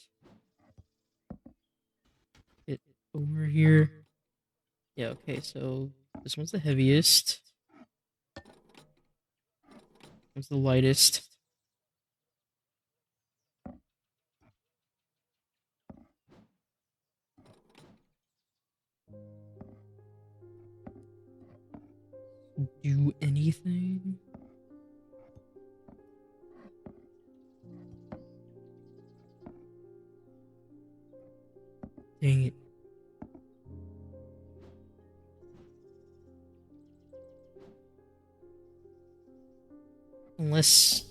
Speaker 1: It over here. Yeah, okay, so this one's the heaviest. This one's the lightest. Do anything? Dang it. Unless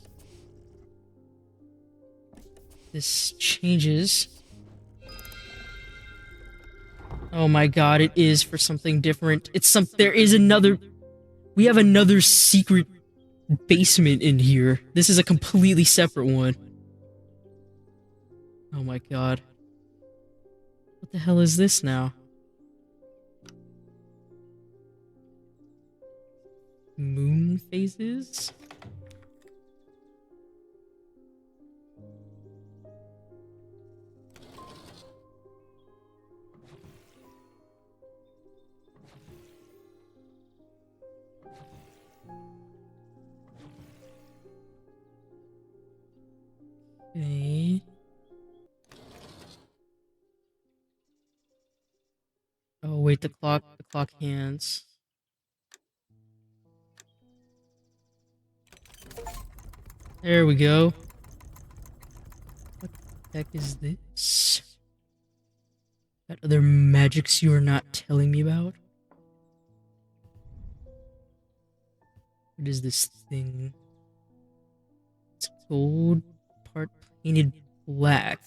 Speaker 1: this changes. Oh my god, it is for something different. There is another... We have another secret basement in here. This is a completely separate one. Oh my god. What the hell is this now? Moon phases? Okay. Oh wait, the clock hands. There we go. What the heck is this? Got other magics you are not telling me about? What is this thing? It's gold, part painted black.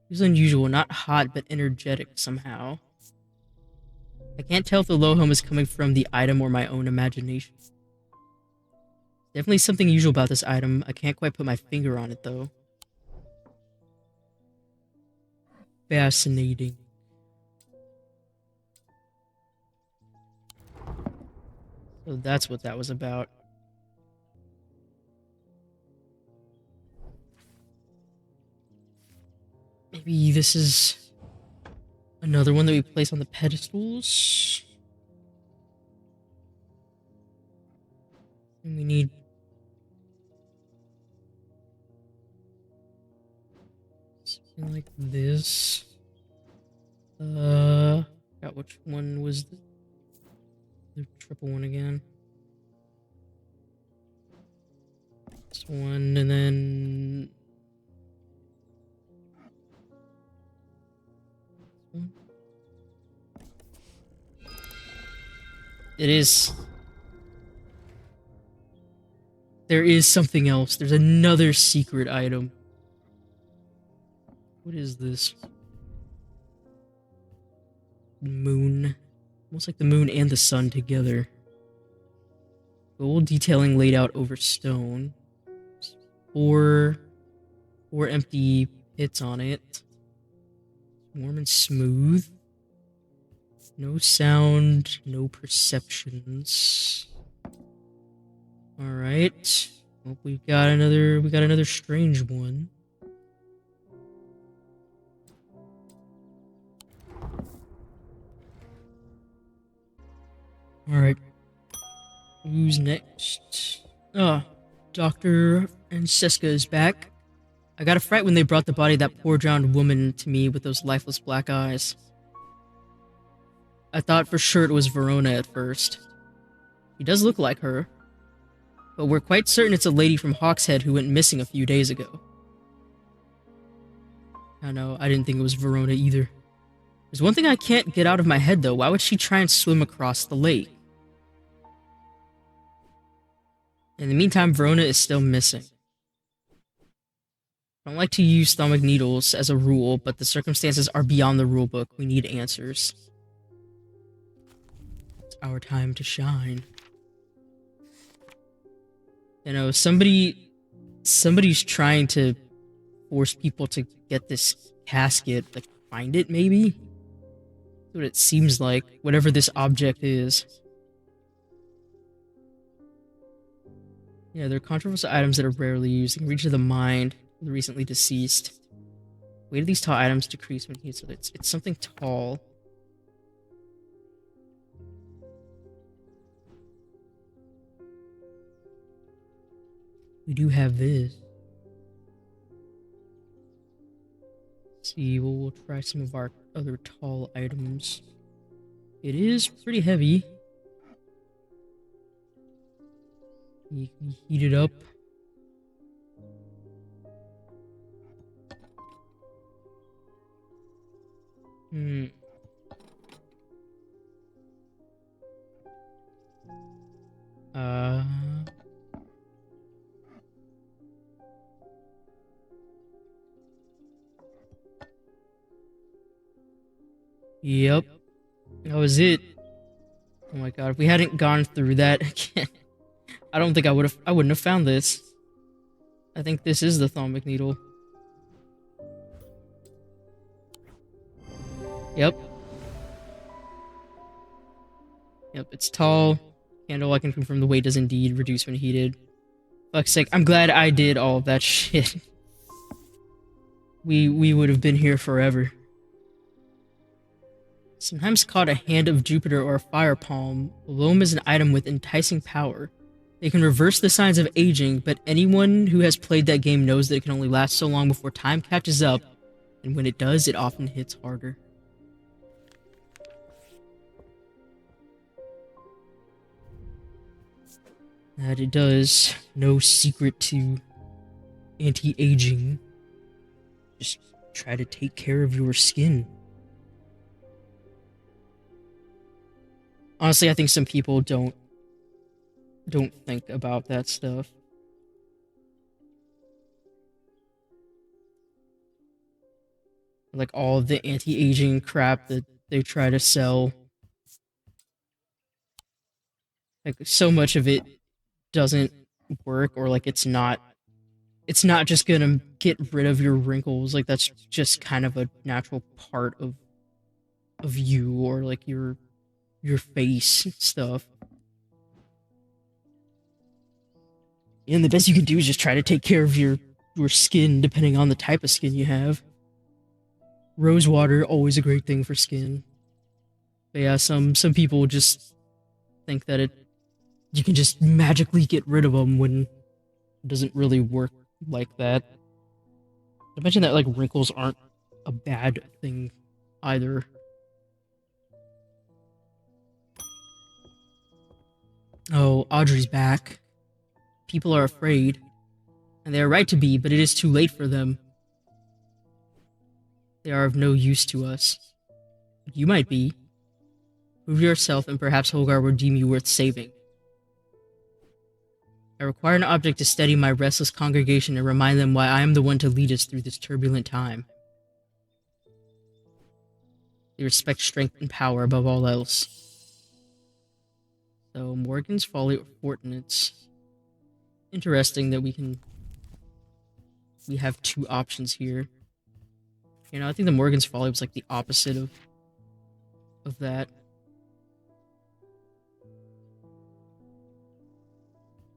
Speaker 1: It's unusual, not hot, but energetic somehow. I can't tell if the low hum is coming from the item or my own imagination. Definitely something unusual about this item. I can't quite put my finger on it, though. Fascinating. So that's what that was about. Maybe this is another one that we place on the pedestals. And we need something like this. Got which one was the triple one again? This one, and then one. It is. There is something else. There's another secret item. What is this? Moon. Almost like the moon and the sun together. Gold detailing laid out over stone. Four empty pits on it. Warm and smooth. No sound, no perceptions. All right. Well, we got another strange one. All right. Who's next? Dr. Francesca is back. I got a fright when they brought the body of that poor drowned woman to me with those lifeless black eyes. I thought for sure it was Verona at first. He does look like her, but we're quite certain it's a lady from Hawkshead who went missing a few days ago. I know, I didn't think it was Verona either. There's one thing I can't get out of my head though. Why would she try and swim across the lake? In the meantime, Verona is still missing. I don't like to use stomach needles as a rule, but the circumstances are beyond the rulebook. We need answers. It's our time to shine. You know, somebody's trying to force people to get this casket, like find it maybe? That's what it seems like, whatever this object is. Yeah, they're controversial items that are rarely used. They can reach to the mind of the recently deceased. Weight of these tall items decrease when used, so it's something tall. We do have this. Let's see, we'll try some of our other tall items. It is pretty heavy. You can heat it up. Uh... Yep. That was it. Oh my god, if we hadn't gone through that again, I don't think I wouldn't have found this. I think this is the thalamic needle. Yep. Yep, it's tall. Candle, I can confirm the weight does indeed reduce when heated. Fuck's sake, I'm glad I did all of that shit. We would have been here forever. Sometimes called a hand of Jupiter or a fire palm, loam is an item with enticing power. They can reverse the signs of aging, but anyone who has played that game knows that it can only last so long before time catches up, and when it does, it often hits harder. That it does. No secret to anti-aging. Just try to take care of your skin. Honestly, I think some people don't think about that stuff. Like all the anti-aging crap that they try to sell. Like so much of it doesn't work, or like it's not it's not just gonna get rid of your wrinkles. Like that's just kind of a natural part of you, or like your face and stuff. And the best you can do is just try to take care of your skin, depending on the type of skin you have. Rose water, always a great thing for skin. But yeah, some people just think that you can just magically get rid of them when it doesn't really work like that. I mentioned that like wrinkles aren't a bad thing either. Oh, Audrey's back. People are afraid, and they are right to be, but it is too late for them. They are of no use to us. But you might be. Prove yourself, and perhaps Holgar will deem you worth saving. I require an object to steady my restless congregation and remind them why I am the one to lead us through this turbulent time. They respect strength and power above all else. So, Morgan's Folly or Fortnite. Interesting that we have two options here. You know, I think the Morgan's Folly was like the opposite of that.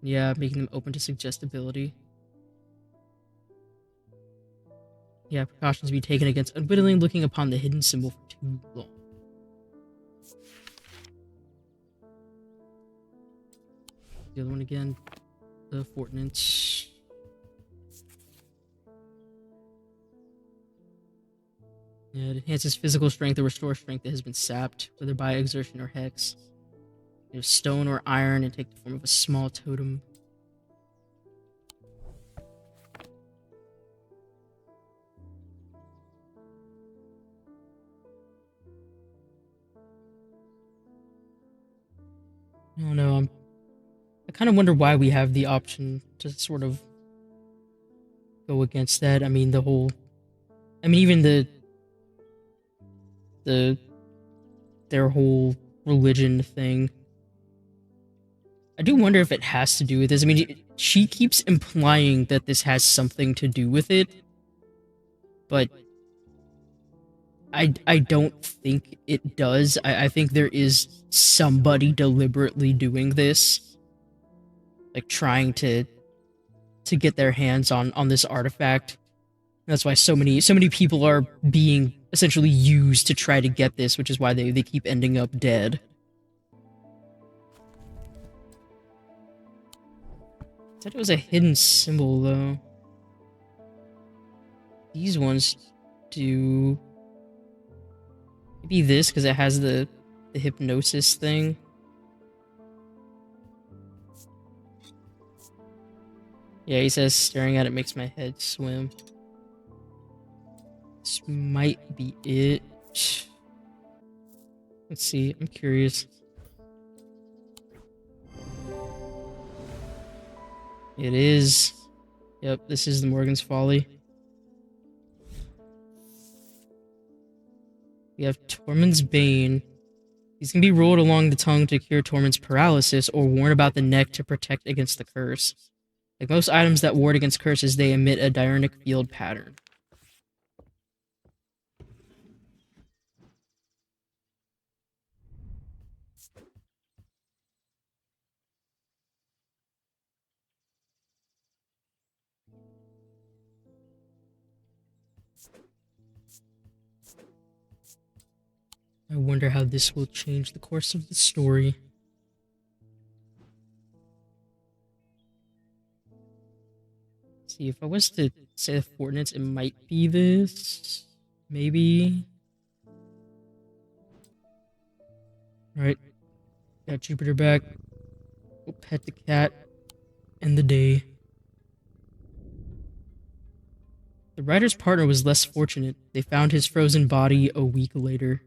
Speaker 1: Yeah, making them open to suggestibility. Yeah, precautions to be taken against unwittingly looking upon the hidden symbol for too long. The other one again, the Fortnite. Yeah, it enhances physical strength or restores strength that has been sapped, whether by exertion or hex. There's stone or iron and take the form of a small totem. I don't know. I kind of wonder why we have the option to sort of go against that. I mean, even their whole religion thing. I do wonder if it has to do with this. I mean, she keeps implying that this has something to do with it, but I don't think it does. I think there is somebody deliberately doing this, like trying to get their hands on this artifact. That's why so many people are being essentially used to try to get this, which is why they keep ending up dead. I thought it was a hidden symbol though. These ones do. Maybe this because it has the hypnosis thing. Yeah, he says staring at it makes my head swim. This might be it. Let's see, I'm curious. It is. Yep, this is the Morgan's Folly. We have Tormund's Bane. These can be rolled along the tongue to cure Tormund's paralysis or worn about the neck to protect against the curse. Like most items that ward against curses, they emit a diurnic field pattern. I wonder how this will change the course of the story. See, if I was to say the Fortnite, it might be this. Maybe. Alright. Got Jupiter back. We'll pet the cat. End the day. The writer's partner was less fortunate. They found his frozen body a week later.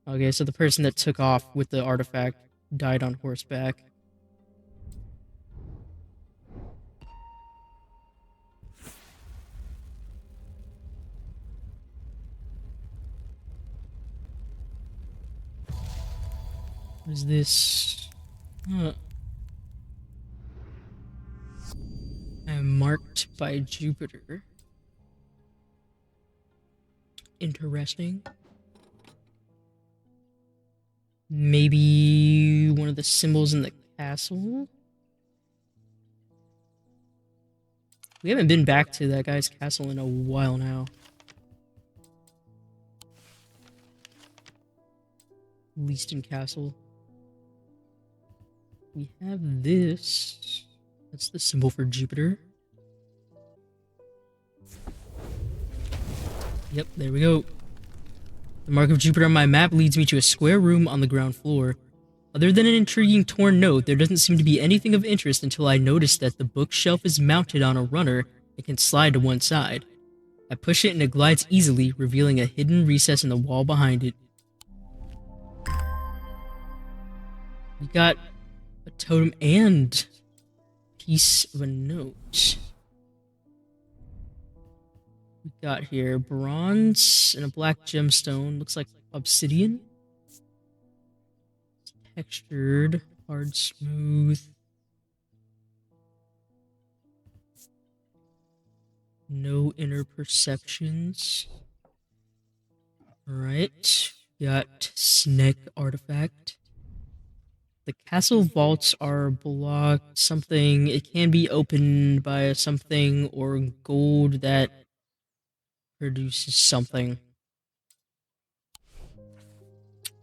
Speaker 1: Okay, so the person that took off with the artifact died on horseback. What is this? marked by Jupiter. Interesting. Maybe one of the symbols in the castle? We haven't been back to that guy's castle in a while now. Leaston Castle. We have this. That's the symbol for Jupiter. Yep, there we go. The mark of Jupiter on my map leads me to a square room on the ground floor. Other than an intriguing torn note, there doesn't seem to be anything of interest until I notice that the bookshelf is mounted on a runner and can slide to one side. I push it and it glides easily, revealing a hidden recess in the wall behind it. We got a totem and piece of a note. We got here bronze and a black gemstone. Looks like obsidian. It's textured, hard, smooth. No inner perceptions. Alright. Got snake artifact. The castle vaults are blocked. Something. It can be opened by something or gold that produces something.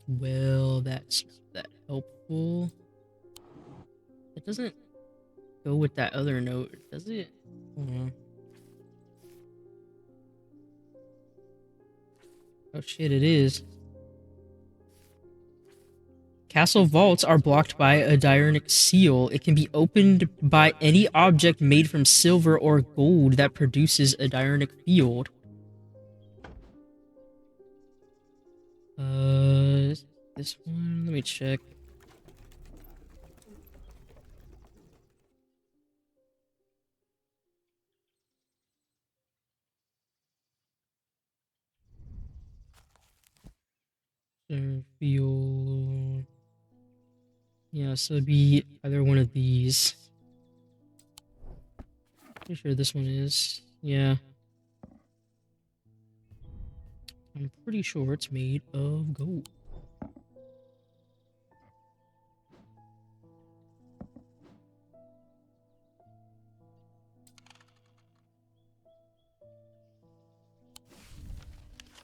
Speaker 1: Well, that's not that helpful. It doesn't go with that other note, does it? Hold on. Oh shit, it is. Castle vaults are blocked by a diurnic seal. It can be opened by any object made from silver or gold that produces a diurnic field. This one, let me check. Field. Yeah, so it'd be either one of these. Pretty sure this one is. Yeah. I'm pretty sure it's made of gold.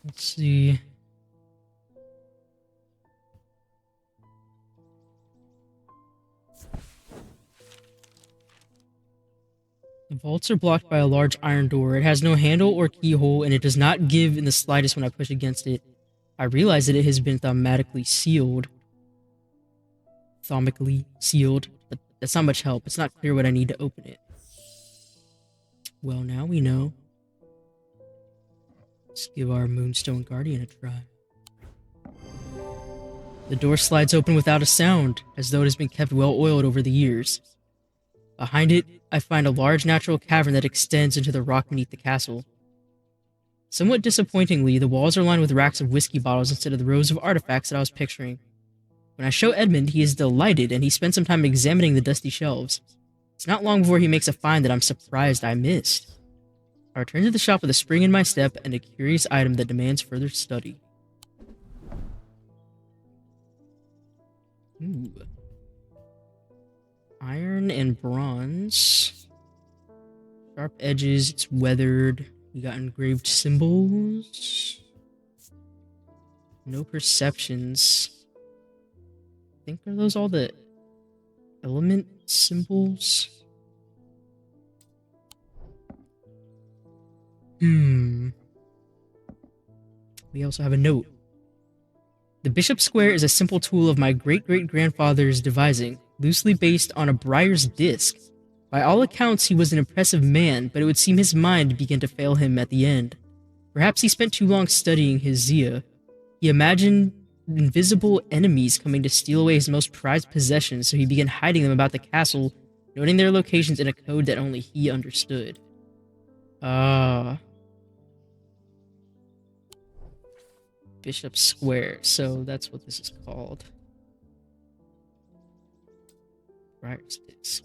Speaker 1: Let's see. The vaults are blocked by a large iron door. It has no handle or keyhole, and it does not give in the slightest when I push against it. I realize that it has been thaumatically sealed. Thaumatically sealed, but that's not much help. It's not clear what I need to open it. Well, now we know. Let's give our Moonstone Guardian a try. The door slides open without a sound, as though it has been kept well oiled over the years. Behind it, I find a large natural cavern that extends into the rock beneath the castle. Somewhat disappointingly, the walls are lined with racks of whiskey bottles instead of the rows of artifacts that I was picturing. When I show Edmund, he is delighted, and he spends some time examining the dusty shelves. It's not long before he makes a find that I'm surprised I missed. I return to the shop with a spring in my step and a curious item that demands further study. Ooh. Iron and bronze. Sharp edges, it's weathered. We got engraved symbols. No perceptions. I think are those all the element symbols? We also have a note. The Bishop Square is a simple tool of my great-great-grandfather's devising, loosely based on a briar's disc. By all accounts, he was an impressive man, but it would seem his mind began to fail him at the end. Perhaps he spent too long studying his Zia. He imagined invisible enemies coming to steal away his most prized possessions, so he began hiding them about the castle, noting their locations in a code that only he understood. Bishop Square, so that's what this is called. Briar's Disc.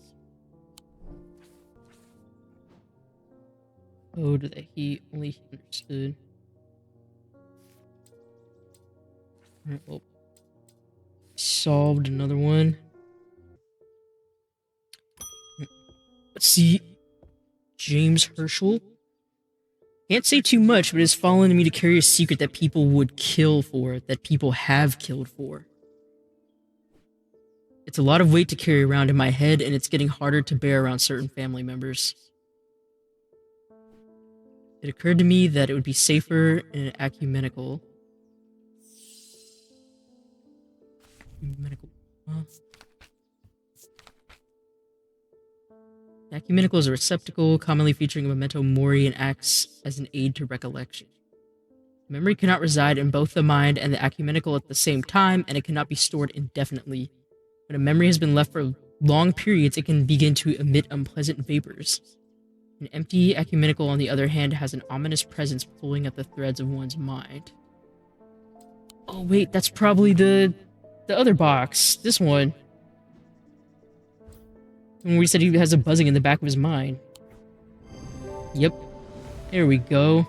Speaker 1: code that he only understood. Alright, well, solved another one. Let's see. James Herschel. Can't say too much, but it has fallen to me to carry a secret that people would kill for, that people have killed for. It's a lot of weight to carry around in my head, and it's getting harder to bear around certain family members. It occurred to me that it would be safer in an ecumenical. Ecumenical is a receptacle commonly featuring a memento mori and acts as an aid to recollection. Memory cannot reside in both the mind and the ecumenical at the same time, and it cannot be stored indefinitely. When a memory has been left for long periods, it can begin to emit unpleasant vapors. An empty ecumenical, on the other hand, has an ominous presence pulling at the threads of one's mind. Oh wait, that's probably the other box. This one. When we said he has a buzzing in the back of his mind. Yep. There we go.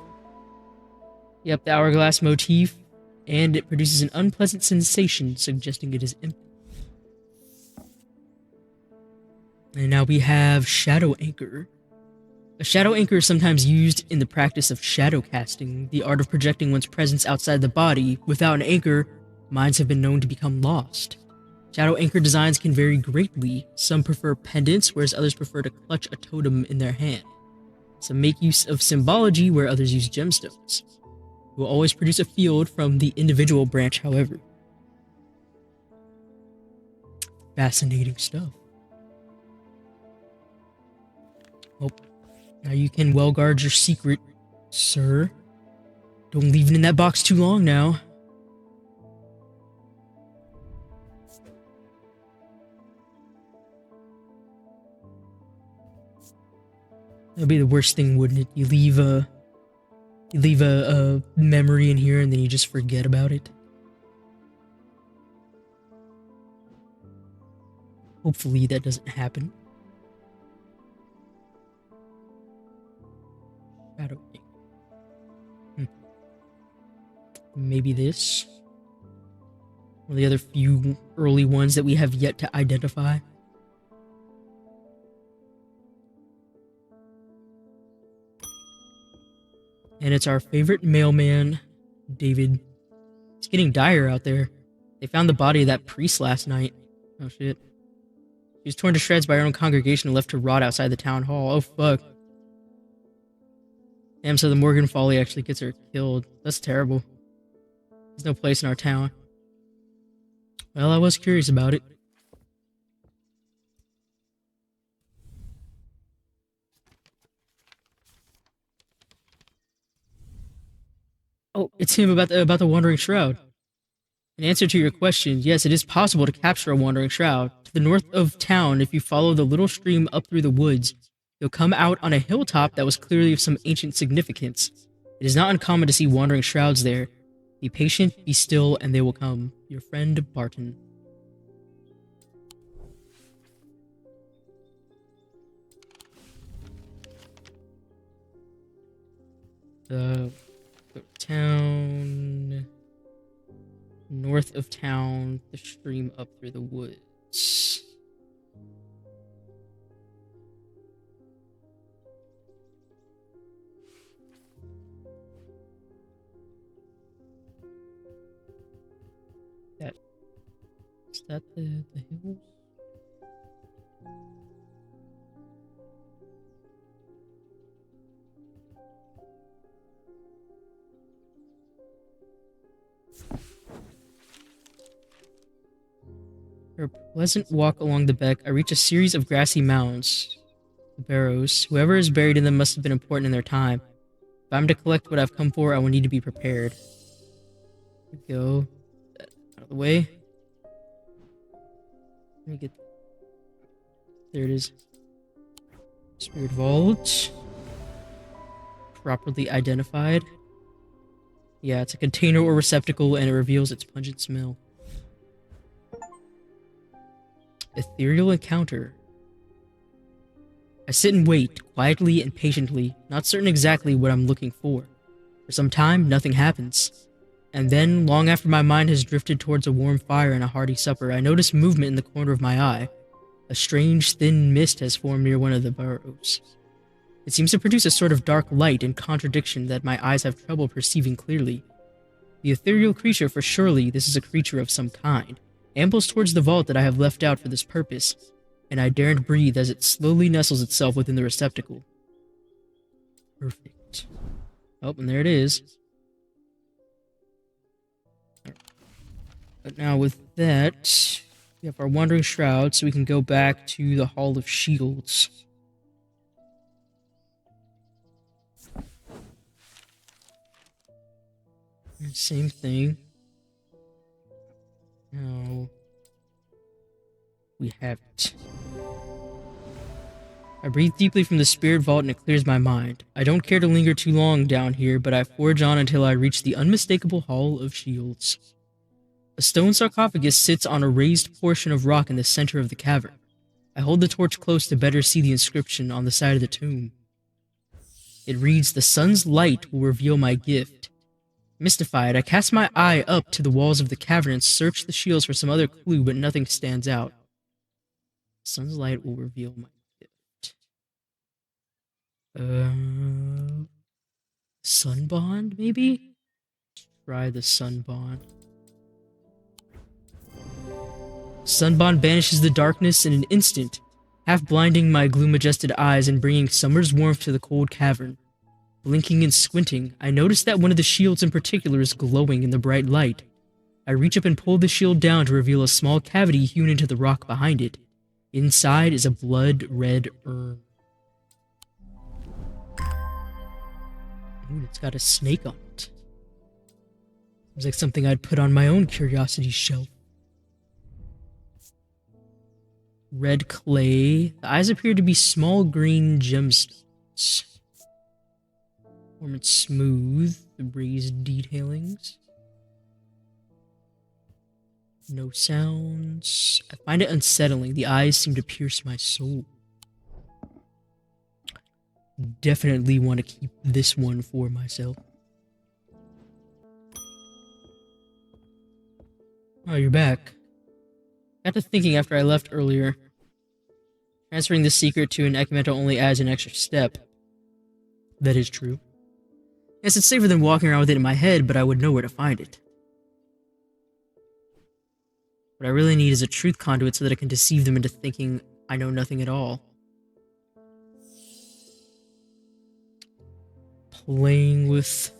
Speaker 1: Yep, the hourglass motif. And it produces an unpleasant sensation, suggesting it is empty. And now we have Shadow Anchor. A shadow anchor is sometimes used in the practice of shadow casting, the art of projecting one's presence outside the body. Without an anchor, minds have been known to become lost. Shadow anchor designs can vary greatly. Some prefer pendants, whereas others prefer to clutch a totem in their hand. Some make use of symbology, where others use gemstones. It will always produce a field from the individual branch, however. Fascinating stuff. Oh, now you can well guard your secret, sir. Don't leave it in that box too long now. That'd be the worst thing, wouldn't it? You leave a memory in here and then you just forget about it. Hopefully that doesn't happen. Shadow. Maybe this. One of the other few early ones that we have yet to identify. And it's our favorite mailman, David. It's getting dire out there. They found the body of that priest last night. Oh shit. She was torn to shreds by her own congregation and left to rot outside the town hall. Oh fuck. Damn, so the Morgan Folly actually gets her killed. That's terrible. There's no place in our town. Well, I was curious about it. Oh, it's him about the Wandering Shroud. In answer to your question, yes, it is possible to capture a Wandering Shroud. To the north of town, if you follow the little stream up through the woods, you'll come out on a hilltop that was clearly of some ancient significance. It is not uncommon to see Wandering Shrouds there. Be patient, be still, and they will come. Your friend, Barton. Town, north of town, the stream up through the woods. Is that the hills? For a pleasant walk along the beck, I reach a series of grassy mounds. The barrows. Whoever is buried in them must have been important in their time. If I'm to collect what I've come for, I will need to be prepared. There we go. That out of the way. Let me get... There it is. Spirit Vault. Properly identified. Yeah, it's a container or receptacle, and it reveals its pungent smell. Ethereal Encounter. I sit and wait, quietly and patiently, not certain exactly what I'm looking for. For some time, nothing happens. And then, long after my mind has drifted towards a warm fire and a hearty supper, I notice movement in the corner of my eye. A strange, thin mist has formed near one of the burrows. It seems to produce a sort of dark light in contradiction that my eyes have trouble perceiving clearly. The ethereal creature, for surely this is a creature of some kind, ambles towards the vault that I have left out for this purpose, and I daren't breathe as it slowly nestles itself within the receptacle. Perfect. Oh, and there it is. But now with that, we have our Wandering Shroud, so we can go back to the Hall of Shields. And same thing. Now, we have it. I breathe deeply from the spirit vault and it clears my mind. I don't care to linger too long down here, but I forge on until I reach the unmistakable Hall of Shields. A stone sarcophagus sits on a raised portion of rock in the center of the cavern. I hold the torch close to better see the inscription on the side of the tomb. It reads, "The sun's light will reveal my gift." Mystified, I cast my eye up to the walls of the cavern and search the shields for some other clue, but nothing stands out. Sun's light will reveal my gift. Sun bond, maybe? Try the sun bond. Sunbond banishes the darkness in an instant, half blinding my gloom-adjusted eyes and bringing summer's warmth to the cold cavern. Blinking and squinting, I notice that one of the shields in particular is glowing in the bright light. I reach up and pull the shield down to reveal a small cavity hewn into the rock behind it. Inside is a blood-red urn. Ooh, it's got a snake on it. Seems like something I'd put on my own curiosity shelf. Red clay. The eyes appear to be small green gemstones. Form it smooth, the raised detailings. No sounds. I find it unsettling. The eyes seem to pierce my soul. Definitely want to keep this one for myself. Oh, you're back. Got to thinking after I left earlier. Transferring the secret to an Ecumento only adds an extra step. That is true. Yes, it's safer than walking around with it in my head, but I would know where to find it. What I really need is a truth conduit so that I can deceive them into thinking I know nothing at all. Playing with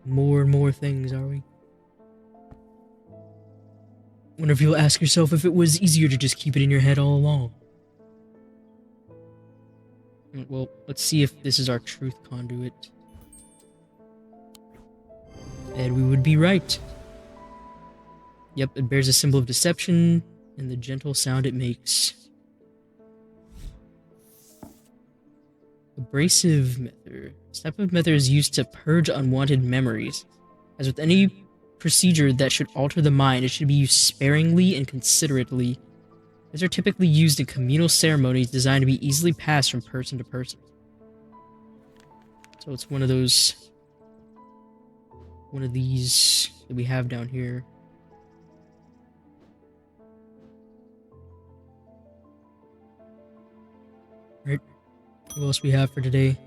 Speaker 1: more and more things, are we? Wonder if you'll ask yourself if it was easier to just keep it in your head all along. Well, let's see if this is our truth conduit. And we would be right. Yep, it bears a symbol of deception and the gentle sound it makes. Abrasive method. This type of method is used to purge unwanted memories. As with any procedure that should alter the mind, it should be used sparingly and considerately. These are typically used in communal ceremonies designed to be easily passed from person to person. So it's one of these that we have down here. Right. What else we have for today?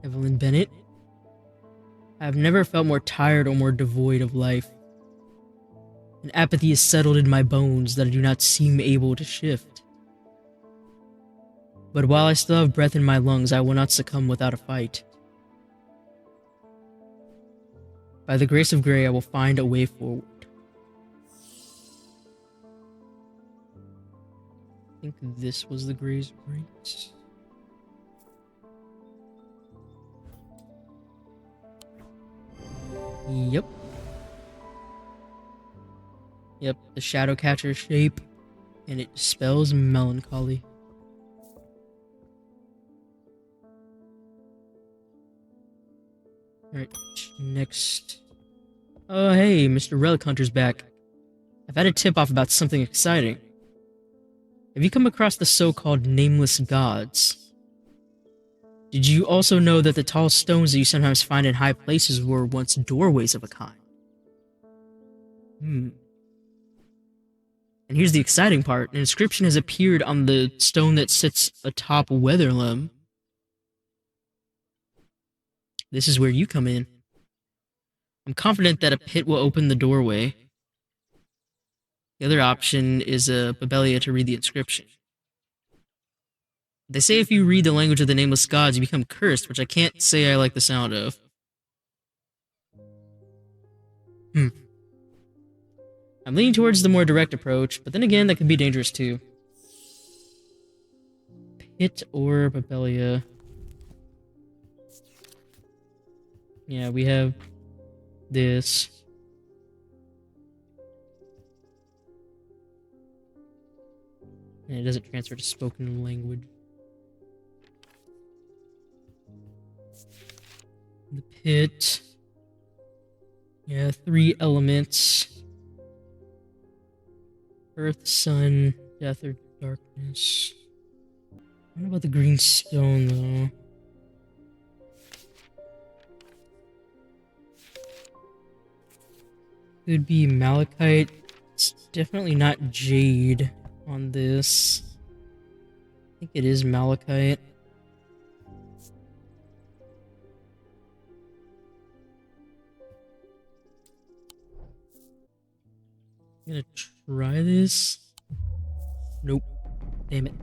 Speaker 1: Evelyn Bennett. I have never felt more tired or more devoid of life. An apathy is settled in my bones that I do not seem able to shift. But while I still have breath in my lungs, I will not succumb without a fight. By the grace of Grey, I will find a way forward. I think this was the Grey's Grace. Yep. Yep, the shadow catcher shape, and it dispels melancholy. Alright, next. Oh, hey, Mr. Relic Hunter's back. I've had a tip-off about something exciting. Have you come across the so-called nameless gods? Did you also know that the tall stones that you sometimes find in high places were once doorways of a kind? Hmm. And here's the exciting part. An inscription has appeared on the stone that sits atop Weatherlim. This is where you come in. I'm confident that a pit will open the doorway. The other option is a Babelia to read the inscription. They say if you read the language of the nameless gods, you become cursed, which I can't say I like the sound of. I'm leaning towards the more direct approach, but then again, that could be dangerous too. Pit or Babelia? Yeah, we have this. And it doesn't transfer to spoken language. The pit. Yeah, 3 elements. Earth, sun, death, or darkness. What about the green stone, though? Could be malachite. It's definitely not jade on this. I think it is malachite. I'm gonna try this. Nope. Damn it.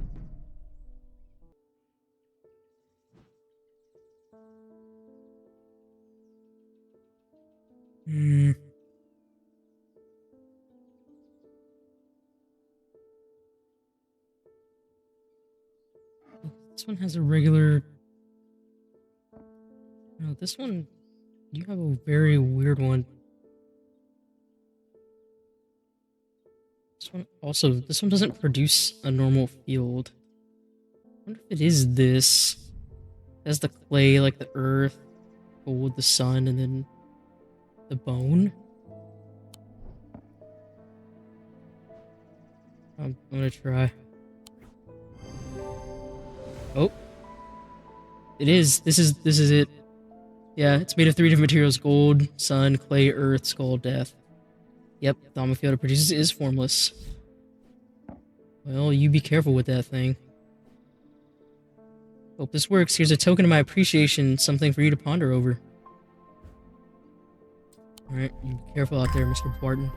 Speaker 1: This one has a regular... No, this one... You have a very weird one. This one also... This one doesn't produce a normal field. I wonder if it is this. It has the clay, like the earth, gold, the sun, and then the bone. I'm gonna try. Oh. It is. This is it. Yeah, it's made of 3 different materials: gold, sun, clay, earth, skull, death. Yep, the Thaumafield it produces is formless. Well, you be careful with that thing. Hope this works. Here's a token of my appreciation, something for you to ponder over. Alright, you be careful out there, Mr. Barton.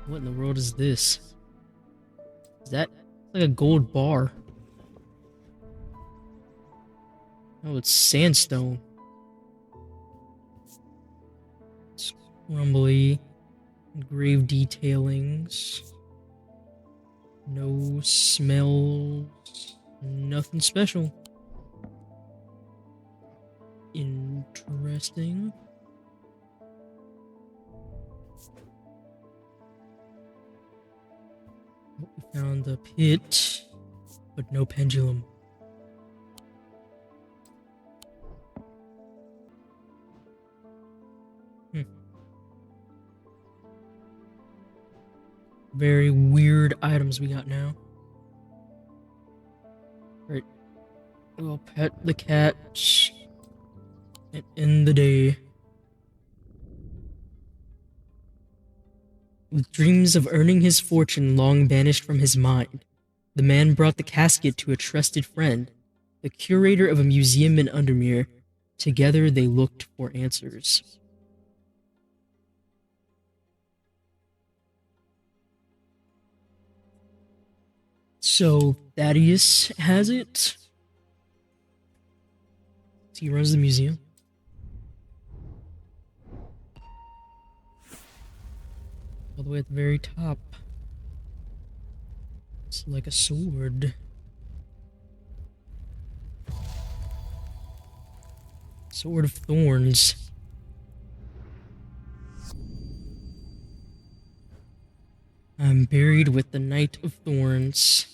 Speaker 1: What in the world is this? Is that like a gold bar? Oh, it's sandstone. It's crumbly. Engraved detailings. No smells. Nothing special. Interesting. Oh, we found the pit, but no pendulum. Very weird items we got now. Right. We'll pet the cat and end the day. With dreams of earning his fortune long banished from his mind, the man brought the casket to a trusted friend, the curator of a museum in Undermere. Together they looked for answers. So Thaddeus has it. He runs the museum. All the way at the very top. It's like a sword. Sword of Thorns. I'm buried with the Knight of Thorns.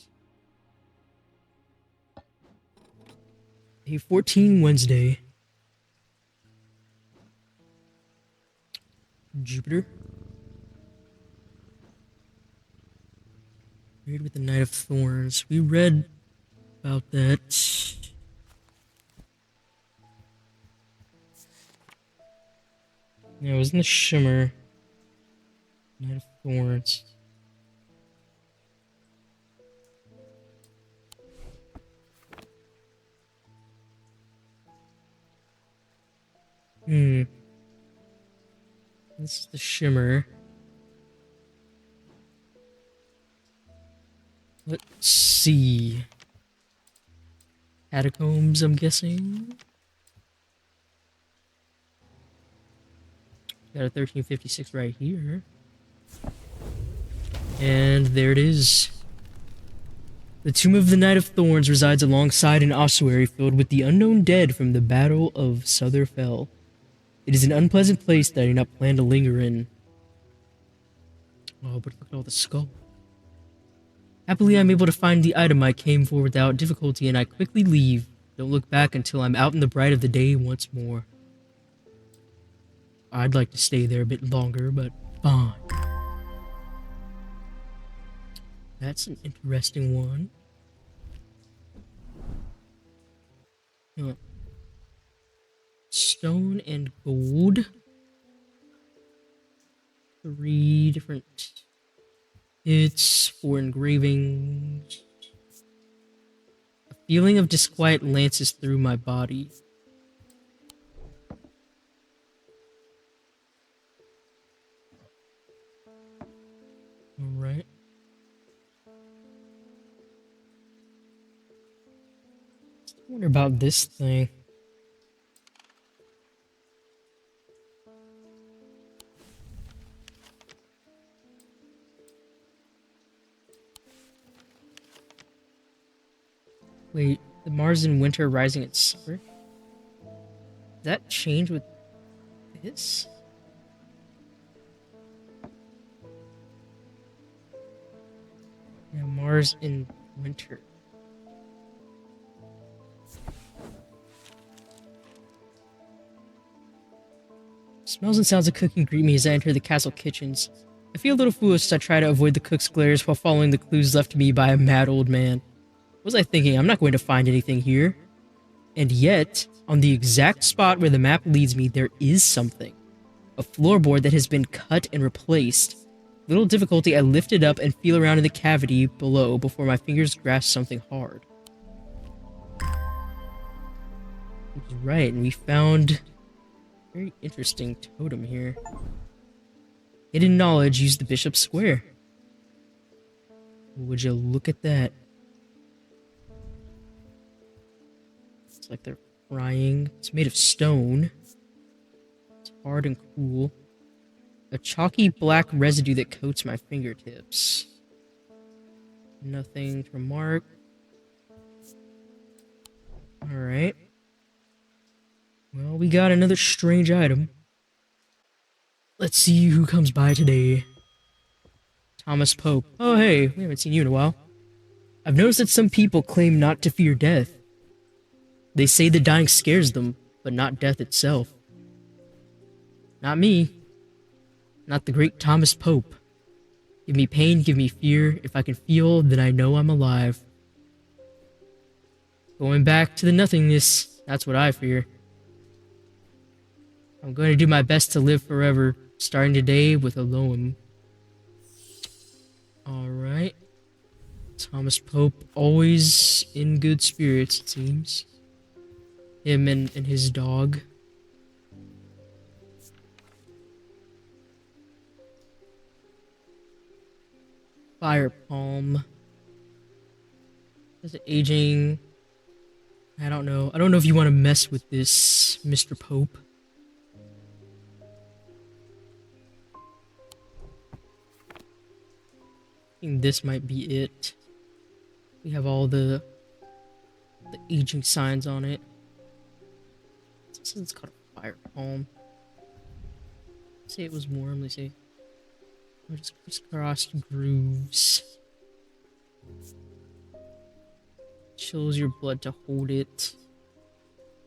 Speaker 1: Day 14, Wednesday. Jupiter. Trade with the Knight of Thorns. We read about that. Yeah, it was in the Shimmer. Knight of Thorns. This is the Shimmer. Let's see. Catacombs, I'm guessing. Got a 1356 right here. And there it is. The tomb of the Knight of Thorns resides alongside an ossuary filled with the unknown dead from the Battle of Sutherfell. It is an unpleasant place that I do not plan to linger in. Oh, but look at all the skull. Happily, I'm able to find the item I came for without difficulty, and I quickly leave. Don't look back until I'm out in the bright of the day once more. I'd like to stay there a bit longer, but fine. That's an interesting one. Stone and gold. 3 different hits, 4 engravings. A feeling of disquiet lances through my body. Alright. I wonder about this thing. Wait, the Mars in winter rising in summer? Does that change with this? Yeah, Mars in winter. Smells and sounds of cooking greet me as I enter the castle kitchens. I feel a little foolish as I try to avoid the cook's glares while following the clues left to me by a mad old man. What was I thinking? I'm not going to find anything here. And yet, on the exact spot where the map leads me, there is something. A floorboard that has been cut and replaced. Little difficulty, I lift it up and feel around in the cavity below before my fingers grasp something hard. Right, and we found a very interesting totem here. Hidden knowledge, use the bishop's square. Would you look at that? It's like they're frying. It's made of stone. It's hard and cool. A chalky black residue that coats my fingertips. Nothing to remark. Alright. Well, we got another strange item. Let's see who comes by today. Thomas Pope. Oh, hey, we haven't seen you in a while. I've noticed that some people claim not to fear death. They say the dying scares them, but not death itself. Not me. Not the great Thomas Pope. Give me pain, give me fear. If I can feel, then I know I'm alive. Going back to the nothingness, that's what I fear. I'm going to do my best to live forever, starting today with a loam. Alright. Thomas Pope, always in good spirits, it seems. Him and his dog. Fire palm. Is it aging? I don't know. I don't know if you want to mess with this, Mr. Pope. I think this might be it. We have all the aging signs on it. This is called a fire palm. Say it was warm. Let's see. Just crisscrossed grooves. Chills your blood to hold it.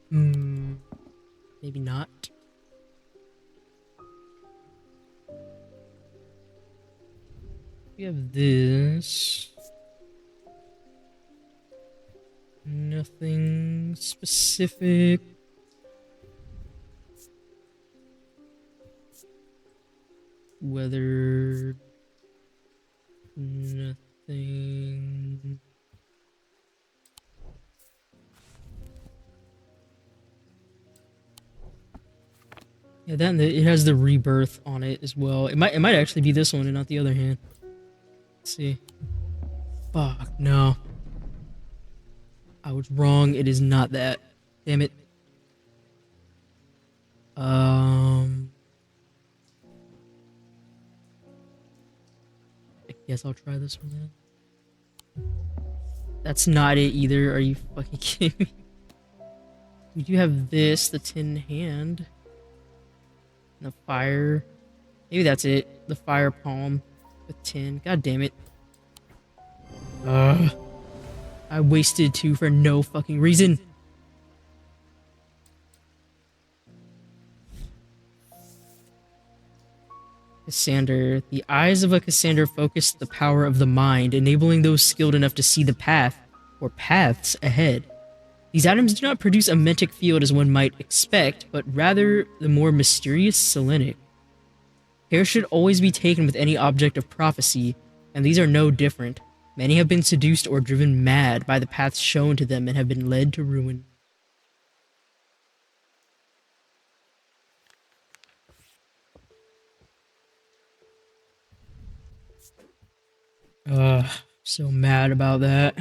Speaker 1: Maybe not. We have this. specific. Weathered. Nothing. Yeah, then it has the rebirth on it as well. It might actually be this one and not the other hand. Let's see. Fuck no. I was wrong. It is not that. Damn it. I guess I'll try this one then. That's not it either. Are you fucking kidding me? We do have this, the tin hand. And the fire. Maybe that's it. The fire palm with tin. God damn it. I wasted 2 for no fucking reason. Cassander. The eyes of a Cassander focus the power of the mind, enabling those skilled enough to see the path, or paths, ahead. These items do not produce a mentic field as one might expect, but rather the more mysterious selenic. Care should always be taken with any object of prophecy, and these are no different. Many have been seduced or driven mad by the paths shown to them and have been led to ruin. So mad about that.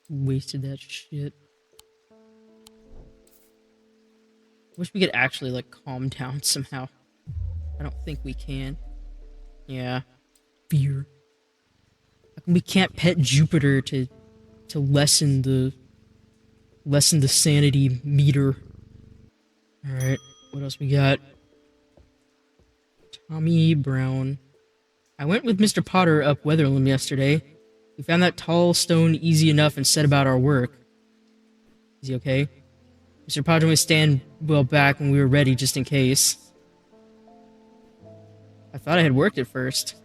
Speaker 1: Wasted that shit. Wish we could actually, like, calm down somehow. I don't think we can. Yeah. Fear. How come we can't pet Jupiter to lessen the sanity meter? Alright, what else we got? Tommy Brown. I went with Mr. Potter up Weatherland yesterday. We found that tall stone easy enough and set about our work. Is he okay? Mr. Potter would stand well back when we were ready, just in case. I thought I had worked it first.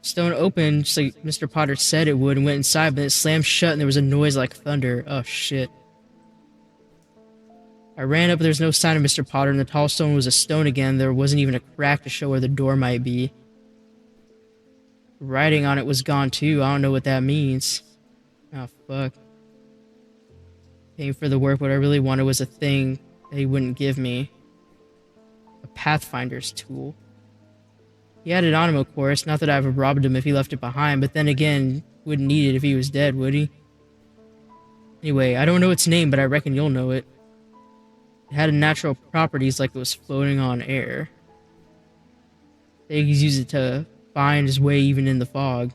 Speaker 1: Stone opened, just like Mr. Potter said it would, and went inside, but it slammed shut and there was a noise like thunder. Oh, shit. I ran up, but there's no sign of Mr. Potter, and the tall stone was a stone again. There wasn't even a crack to show where the door might be. The writing on it was gone, too. I don't know what that means. Oh, fuck. Paying for the work, what I really wanted was a thing that he wouldn't give me. A Pathfinder's tool. He had it on him, of course. Not that I would have robbed him if he left it behind, but then again, wouldn't need it if he was dead, would he? Anyway, I don't know its name, but I reckon you'll know it. It had natural properties like it was floating on air. He's used it to find his way even in the fog.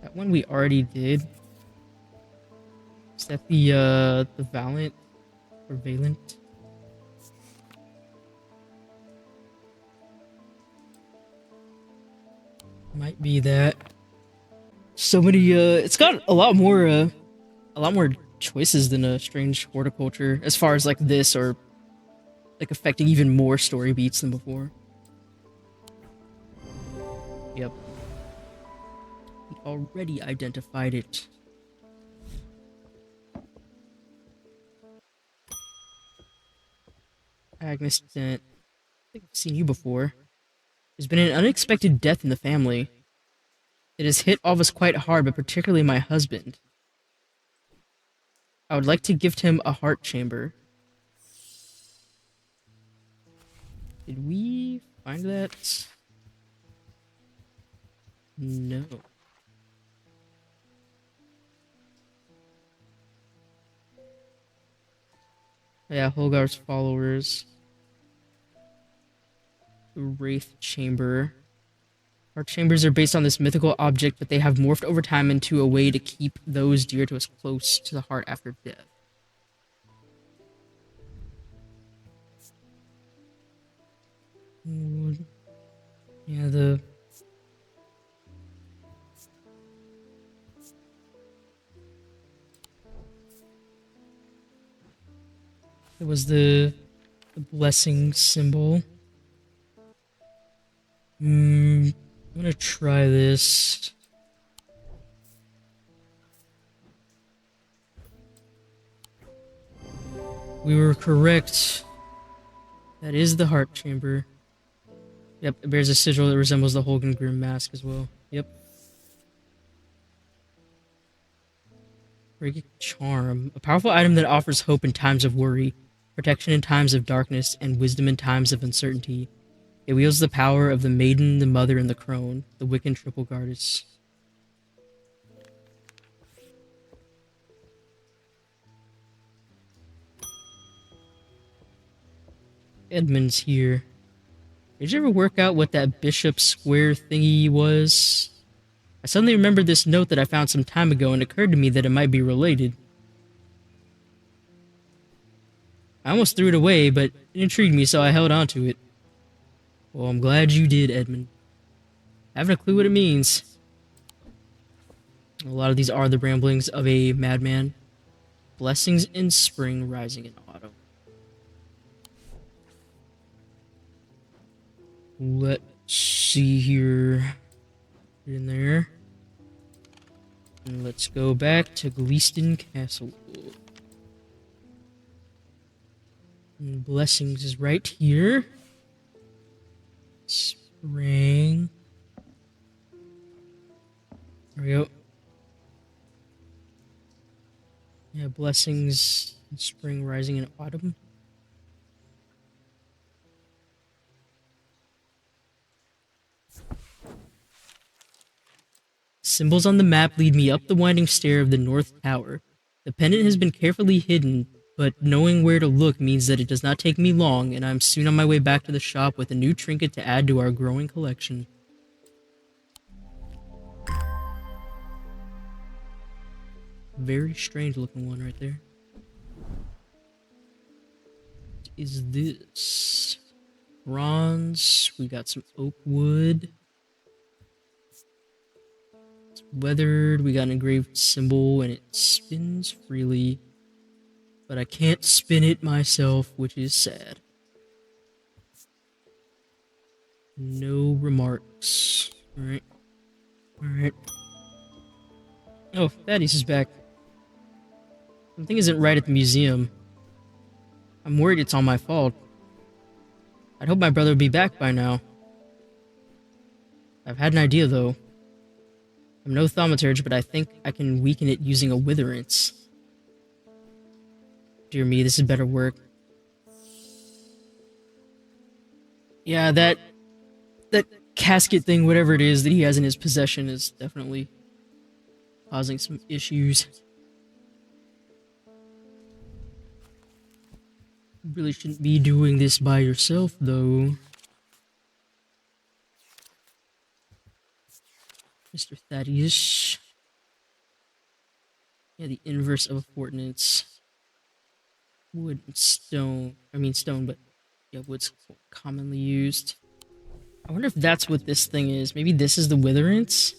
Speaker 1: That one we already did. Is that the Valiant? Or Valent? Might be that. So many, it's got a lot more choices than a Strange Horticulture, as far as, like, this, or, like, affecting even more story beats than before. Yep. We already identified it. Agnes Dent. I think I've seen you before. There's been an unexpected death in the family. It has hit all of us quite hard, but particularly my husband. I would like to gift him a heart chamber. Did we find that? No. Yeah, Holgar's followers. The Wraith Chamber. Heart chambers are based on this mythical object, but they have morphed over time into a way to keep those dear to us close to the heart after death. Yeah, it was the blessing symbol. I'm gonna try this. We were correct. That is the heart chamber. Yep, it bears a sigil that resembles the Holgen Grim mask as well. Yep. Break Charm. A powerful item that offers hope in times of worry, protection in times of darkness, and wisdom in times of uncertainty. It wields the power of the maiden, the mother, and the crone, the Wiccan triple goddess. Edmund's here. Did you ever work out what that bishop square thingy was? I suddenly remembered this note that I found some time ago and it occurred to me that it might be related. I almost threw it away, but it intrigued me, so I held on to it. Well, I'm glad you did, Edmund. I haven't a clue what it means. A lot of these are the ramblings of a madman. Blessings in spring, rising in autumn. Let's see here. Get in there. And let's go back to Gleeston Castle. And blessings is right here. Spring. There we go. Yeah, blessings in spring, rising in autumn. Symbols on the map lead me up the winding stair of the North Tower. The pendant has been carefully hidden, but knowing where to look means that it does not take me long, and I'm soon on my way back to the shop with a new trinket to add to our growing collection. Very strange looking one right there. What is this? Bronze. We got some oak wood. It's weathered. We got an engraved symbol, and it spins freely. But I can't spin it myself, which is sad. No remarks. Alright. Alright. Oh, Thaddeus is back. Something isn't right at the museum. I'm worried it's all my fault. I'd hope my brother would be back by now. I've had an idea, though. I'm no thaumaturge, but I think I can weaken it using a witherance. Dear me, this is better work. Yeah, that casket thing, whatever it is that he has in his possession, is definitely causing some issues. You really shouldn't be doing this by yourself, though. Mr. Thaddeus. Yeah, the inverse of a fortnance. Wood and stone. I mean stone, but yeah, wood's commonly used. I wonder if that's what this thing is. Maybe this is the witherance?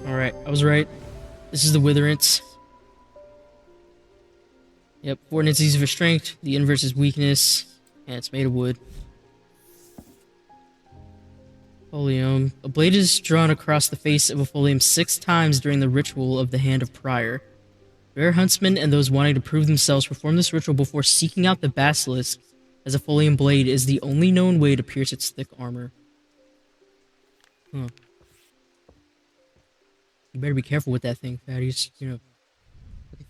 Speaker 1: Alright, I was right. This is the witherance. Yep, fortnance is for strength. The inverse is weakness. And it's made of wood. Folium. A blade is drawn across the face of a folium 6 times during the ritual of the Hand of Prior. Rare huntsmen and those wanting to prove themselves perform this ritual before seeking out the basilisk, as a folium blade is the only known way to pierce its thick armor. Huh. You better be careful with that thing, fatties. You know,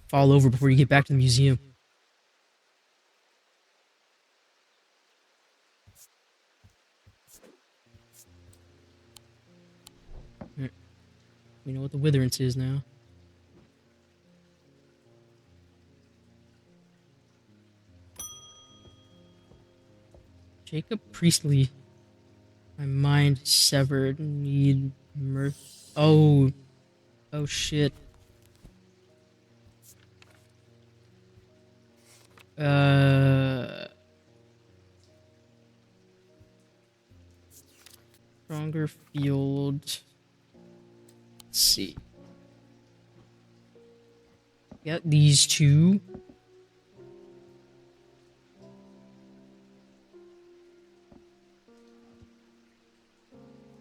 Speaker 1: fall over before you get back to the museum. Right. We know what the witherance is now. Jacob Priestley. My mind severed. Need mirth. Oh. Oh shit. Stronger field. Let's see. Got these two.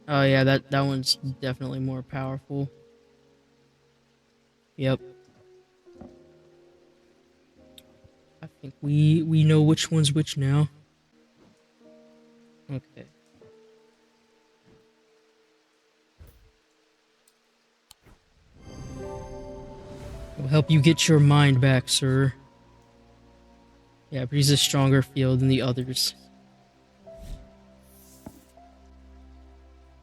Speaker 1: Oh yeah, that one's definitely more powerful. Yep. I think we know which one's which now. Okay. It'll help you get your mind back, sir. Yeah, but he's a stronger field than the others.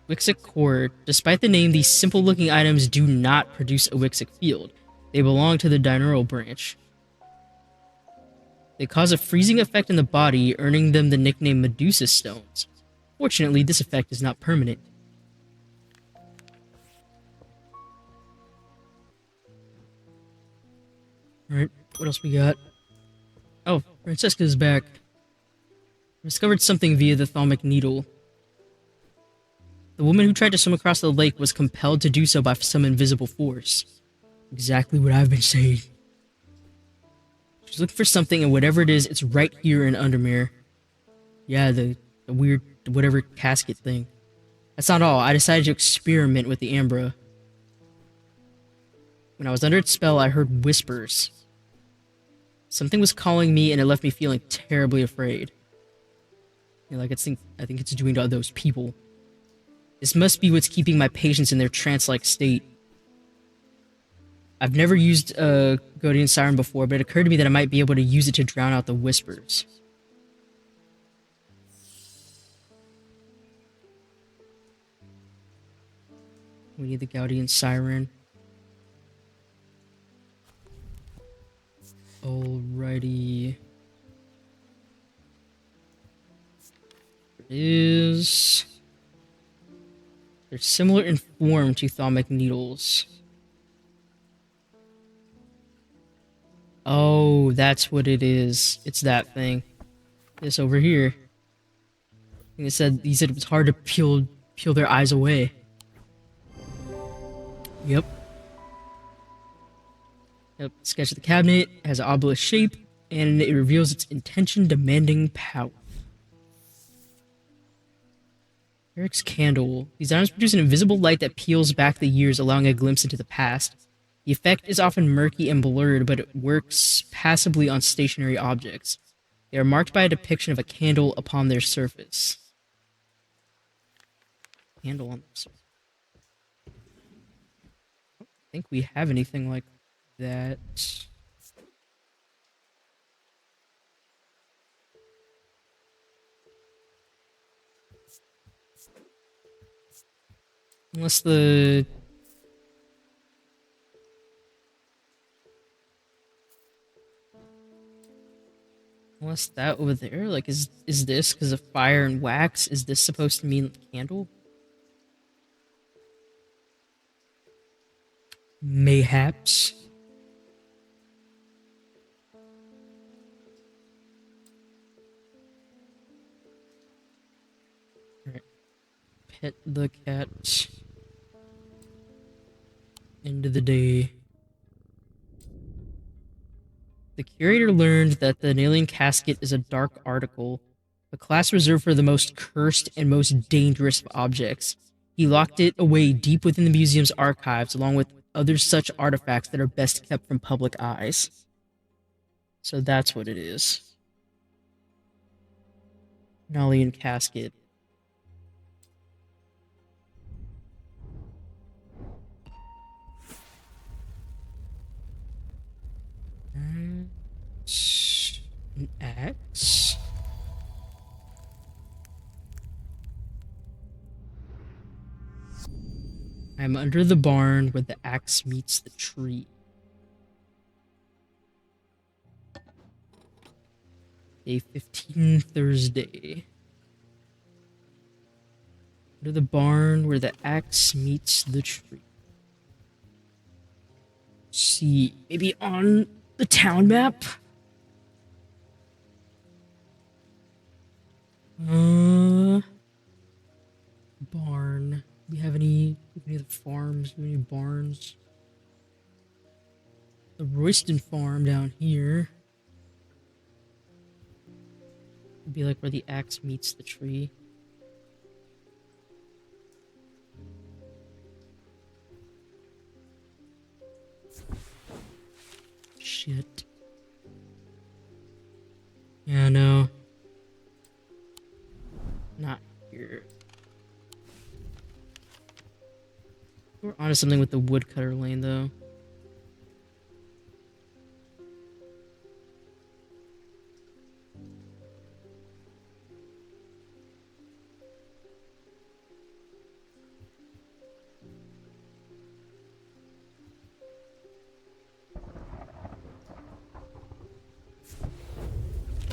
Speaker 1: Wixic core. Despite the name, these simple-looking items do not produce a Wixic field. They belong to the diurnal branch. They cause a freezing effect in the body, earning them the nickname Medusa Stones. Fortunately, this effect is not permanent. Alright, what else we got? Oh, Francesca's back. Discovered something via the thalmic needle. The woman who tried to swim across the lake was compelled to do so by some invisible force. Exactly what I've been saying. She's looking for something, and whatever it is, it's right here in Undermere. Yeah, the weird, whatever casket thing. That's not all. I decided to experiment with the Ambra. When I was under its spell, I heard whispers. Something was calling me, and it left me feeling terribly afraid. You know, like I think it's doing to those people. This must be what's keeping my patients in their trance-like state. I've never used a Guardian Siren before, but it occurred to me that I might be able to use it to drown out the whispers. We need the Guardian Siren. Alrighty. There it is. They're similar in form to thalmic needles. Oh, that's what it is. It's that thing. This over here. I think he said it was hard to peel their eyes away. Yep. Yep. Sketch of the cabinet has an obelisk shape, and it reveals its intention demanding power. Eric's candle. These items produce an invisible light that peels back the years, allowing a glimpse into the past. The effect is often murky and blurred, but it works passively on stationary objects. They are marked by a depiction of a candle upon their surface. Candle on their surface. I don't think we have anything like that. Unless the... Unless that over there, like, is this, because of fire and wax, is this supposed to mean candle? Mayhaps. Alright. Pet the cat. End of the day. The curator learned that the alien casket is a dark article, a class reserved for the most cursed and most dangerous of objects. He locked it away deep within the museum's archives, along with other such artifacts that are best kept from public eyes. So that's what it is. An alien casket. An axe. I'm under the barn where the axe meets the tree. Day 15, Thursday. Under the barn where the axe meets the tree. Let's see, maybe on the town map? Barn. Do we have any other farms? Do we have any barns? The Royston farm down here. Would be like where the axe meets the tree. shit. Yeah, no. Not here. We're onto something with the woodcutter lane, though.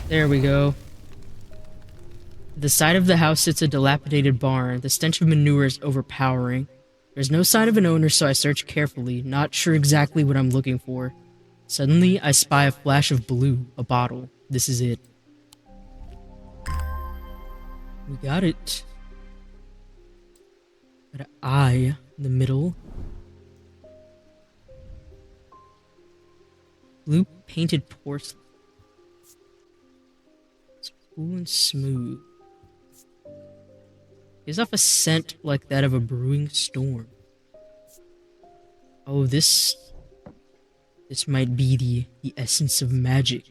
Speaker 1: There we go. At the side of the house sits a dilapidated barn. The stench of manure is overpowering. There's no sign of an owner, so I search carefully, not sure exactly what I'm looking for. Suddenly, I spy a flash of blue, a bottle. This is it. We got it. Got an eye in the middle. Blue painted porcelain. It's cool and smooth. Gives off a scent like that of a brewing storm. Oh, this might be the essence of magic.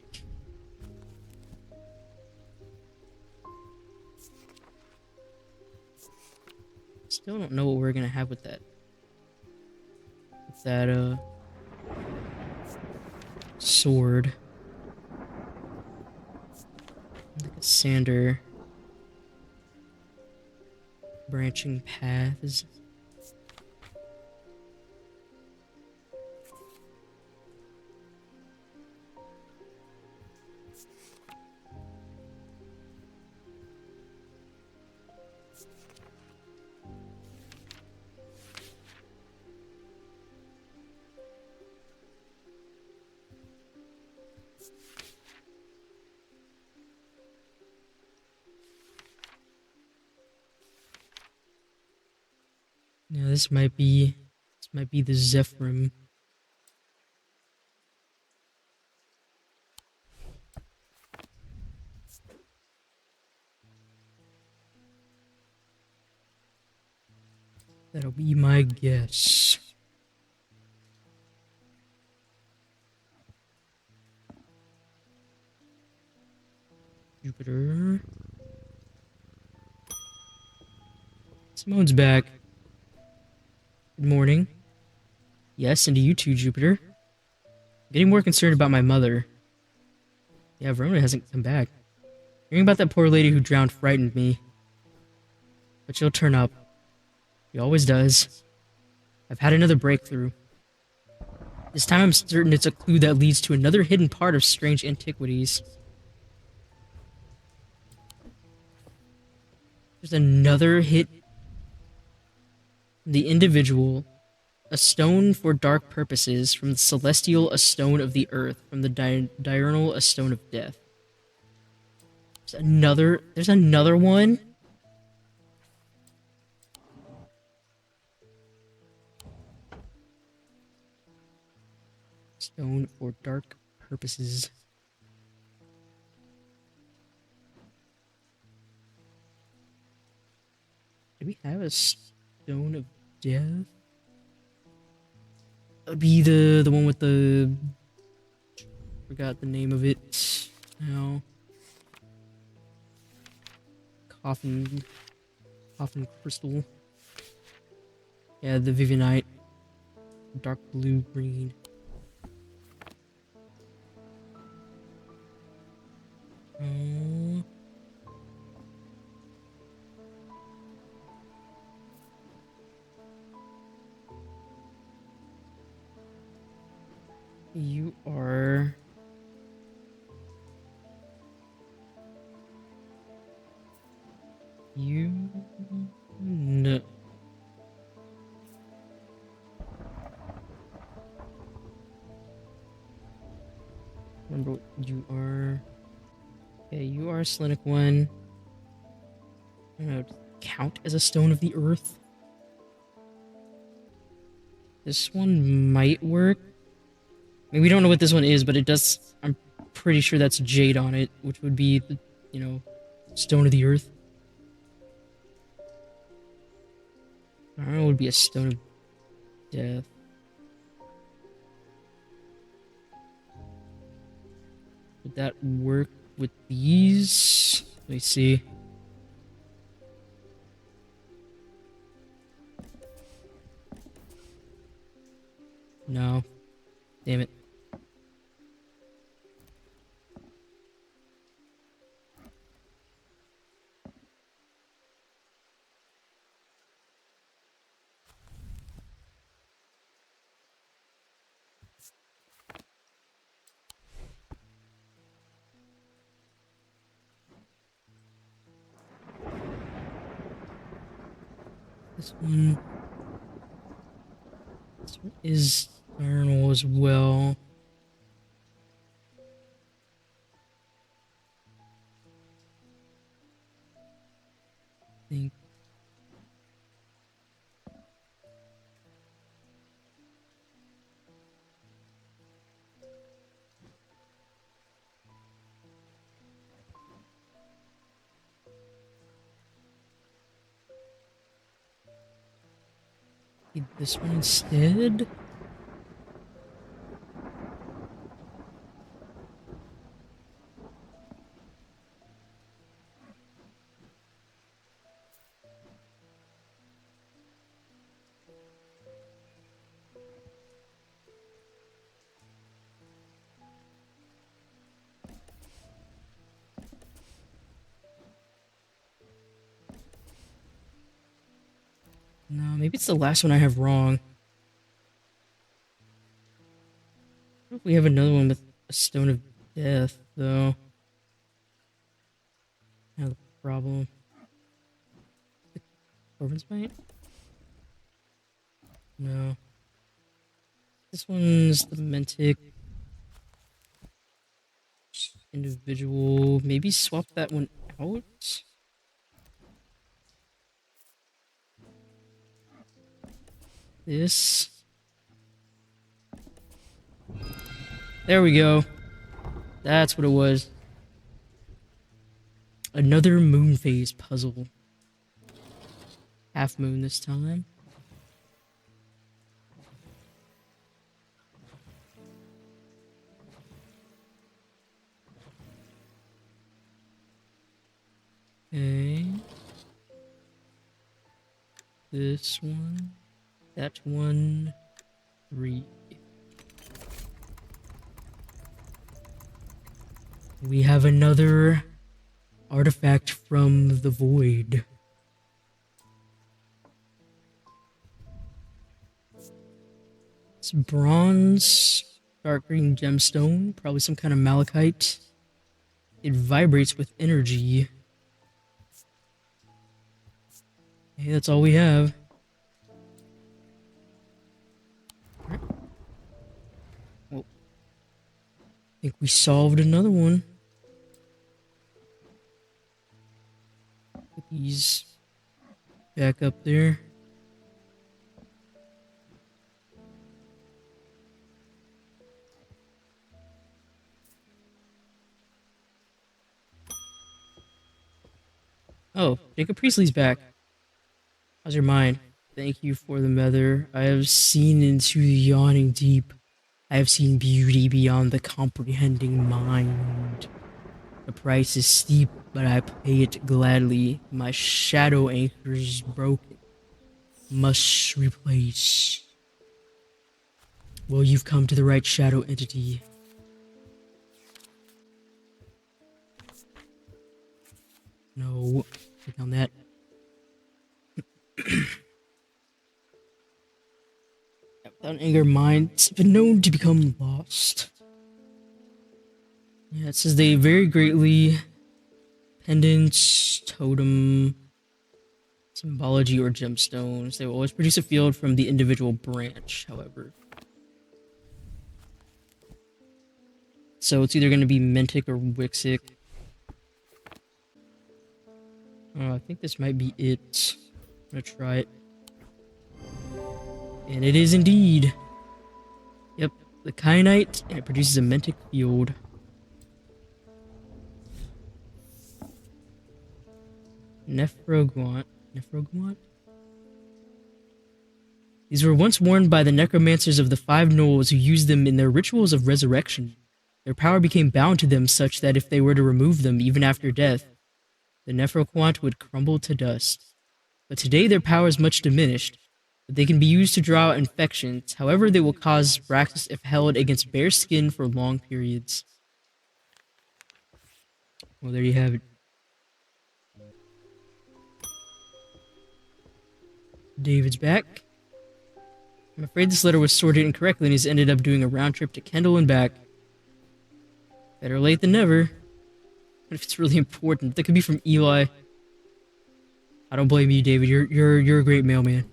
Speaker 1: Still don't know what we're gonna have with that. With that sword. Like a sander. Branching paths. Yeah, this might be the Zephyrim. That'll be my guess. Jupiter. Simone's back. Good morning. Yes, and to you too, Jupiter. I'm getting more concerned about my mother. Yeah, Verona hasn't come back. Hearing about that poor lady who drowned frightened me. But she'll turn up. She always does. I've had another breakthrough. This time I'm certain it's a clue that leads to another hidden part of strange antiquities. There's another hit. The individual, a stone for dark purposes, from the celestial, a stone of the earth, from the diurnal, a stone of death. There's another one? Stone for dark purposes. Do we have a stone of death? That'd be the one with the... Forgot the name of it now. Coffin crystal. Yeah, the Vivianite. Dark blue green. You are... No. Remember what you are. Okay, you are Slenic one. I don't know, does it count as a stone of the earth? This one might work. I mean, we don't know what this one is, but it does. I'm pretty sure that's jade on it, which would be the, stone of the earth. I don't know, it would be a stone of death. that work with these? Let me see. No. Damn it. This one is thermal as well. I think. This one instead? No, maybe it's the last one I have wrong. I don't know if we have another one with a stone of death, though. I have a problem. Orphan's Bite? No. This one's the Mentic individual. Maybe swap that one out? This. There we go. That's what it was. Another moon phase puzzle. Half moon this time. Okay. This one. That one. 3. We have another artifact from the void. It's bronze, dark green gemstone, probably some kind of malachite. It vibrates with energy. Okay, that's all we have. Well, I think we solved another one. Put these back up there. Oh, Jacob Priestley's back. How's your mind? Thank you for the mother. I have seen into the yawning deep. I have seen beauty beyond the comprehending mind. The price is steep, but I pay it gladly. My shadow anchor's broken. Must replace. Well, you've come to the right shadow entity. No, click on that. Without anger, mind's been known to become lost. Yeah, it says they vary greatly. Pendants, totem, symbology, or gemstones. They will always produce a field from the individual branch, however. So it's either going to be Mentic or Wixic. Oh, I think this might be it. I'm going to try it. And it is indeed. Yep, the kyanite, and it produces a Mentic field. Nephrogaunt. Nephrogaunt? These were once worn by the necromancers of the Five Knolls who used them in their rituals of resurrection. Their power became bound to them such that if they were to remove them even after death, the Nephroquant would crumble to dust. But today their power is much diminished, but they can be used to draw out infections. However, they will cause Raxus if held against bare skin for long periods. Well, there you have it. David's back. I'm afraid this letter was sorted incorrectly and he's ended up doing a round trip to Kendall and back. Better late than never. But if it's really important, that could be from Eli. I don't blame you, David. You're a great mailman.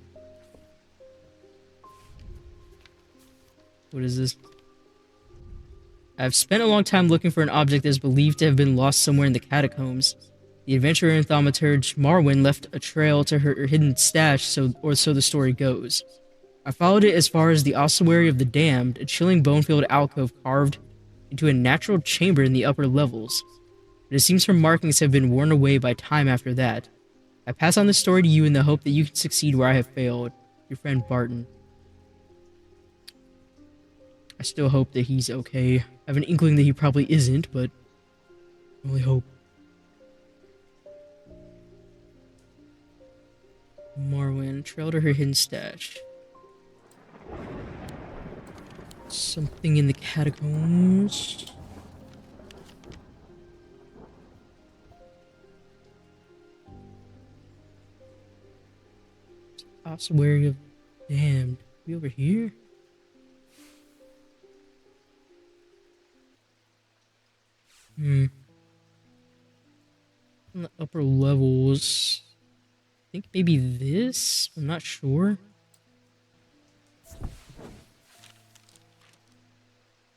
Speaker 1: What is this? I've spent a long time looking for an object that is believed to have been lost somewhere in the catacombs. The adventurer and thaumaturge Marwyn left a trail to her hidden stash, so the story goes. I followed it as far as the ossuary of the damned, a chilling bone-filled alcove carved into a natural chamber in the upper levels. But it seems her markings have been worn away by time after that. I pass on this story to you in the hope that you can succeed where I have failed. Your friend Barton. I still hope that he's okay. I have an inkling that he probably isn't, but I only hope. Marwyn trailed to her hidden stash. Something in the catacombs. Ossuary of damned. We over here? In the upper levels. I think maybe this? I'm not sure.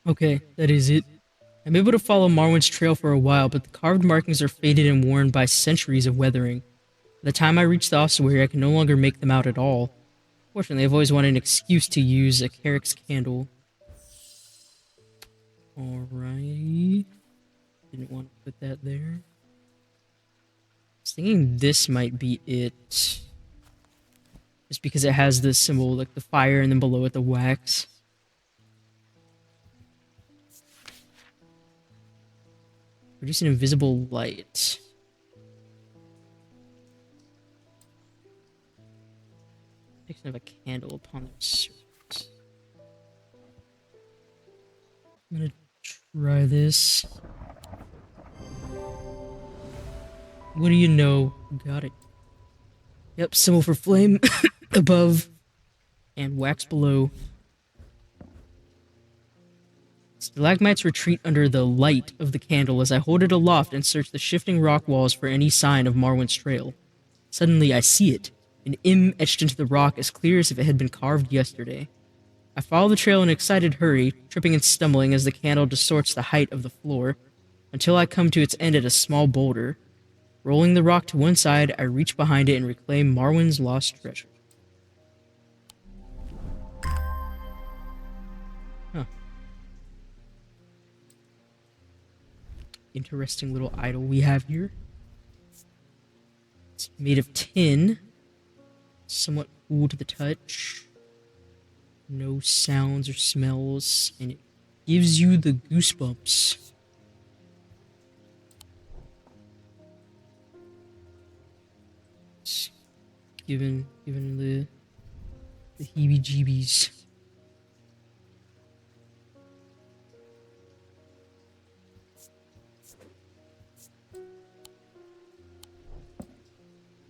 Speaker 1: Okay, that is it. I'm able to follow Marwyn's trail for a while, but the carved markings are faded and worn by centuries of weathering. By the time I reach the ossuary, I can no longer make them out at all. Fortunately, I've always wanted an excuse to use a Carrick's candle. Alrighty. Didn't want to put that there. I was thinking this might be it. Just because it has the symbol, like the fire, and then below it the wax. Produce an invisible light. Picture of a candle upon the surface. I'm gonna try this. What do you know? Got it. Yep, symbol for flame above and wax below. Stalagmites retreat under the light of the candle as I hold it aloft and search the shifting rock walls for any sign of Marwyn's trail. Suddenly I see it, an M etched into the rock as clear as if it had been carved yesterday. I follow the trail in an excited hurry, tripping and stumbling as the candle distorts the height of the floor, until I come to its end at a small boulder. Rolling the rock to one side, I reach behind it and reclaim Marwyn's lost treasure. Huh. Interesting little idol we have here. It's made of tin. Somewhat cool to the touch. No sounds or smells. And it gives you the goosebumps. It's given the heebie-jeebies.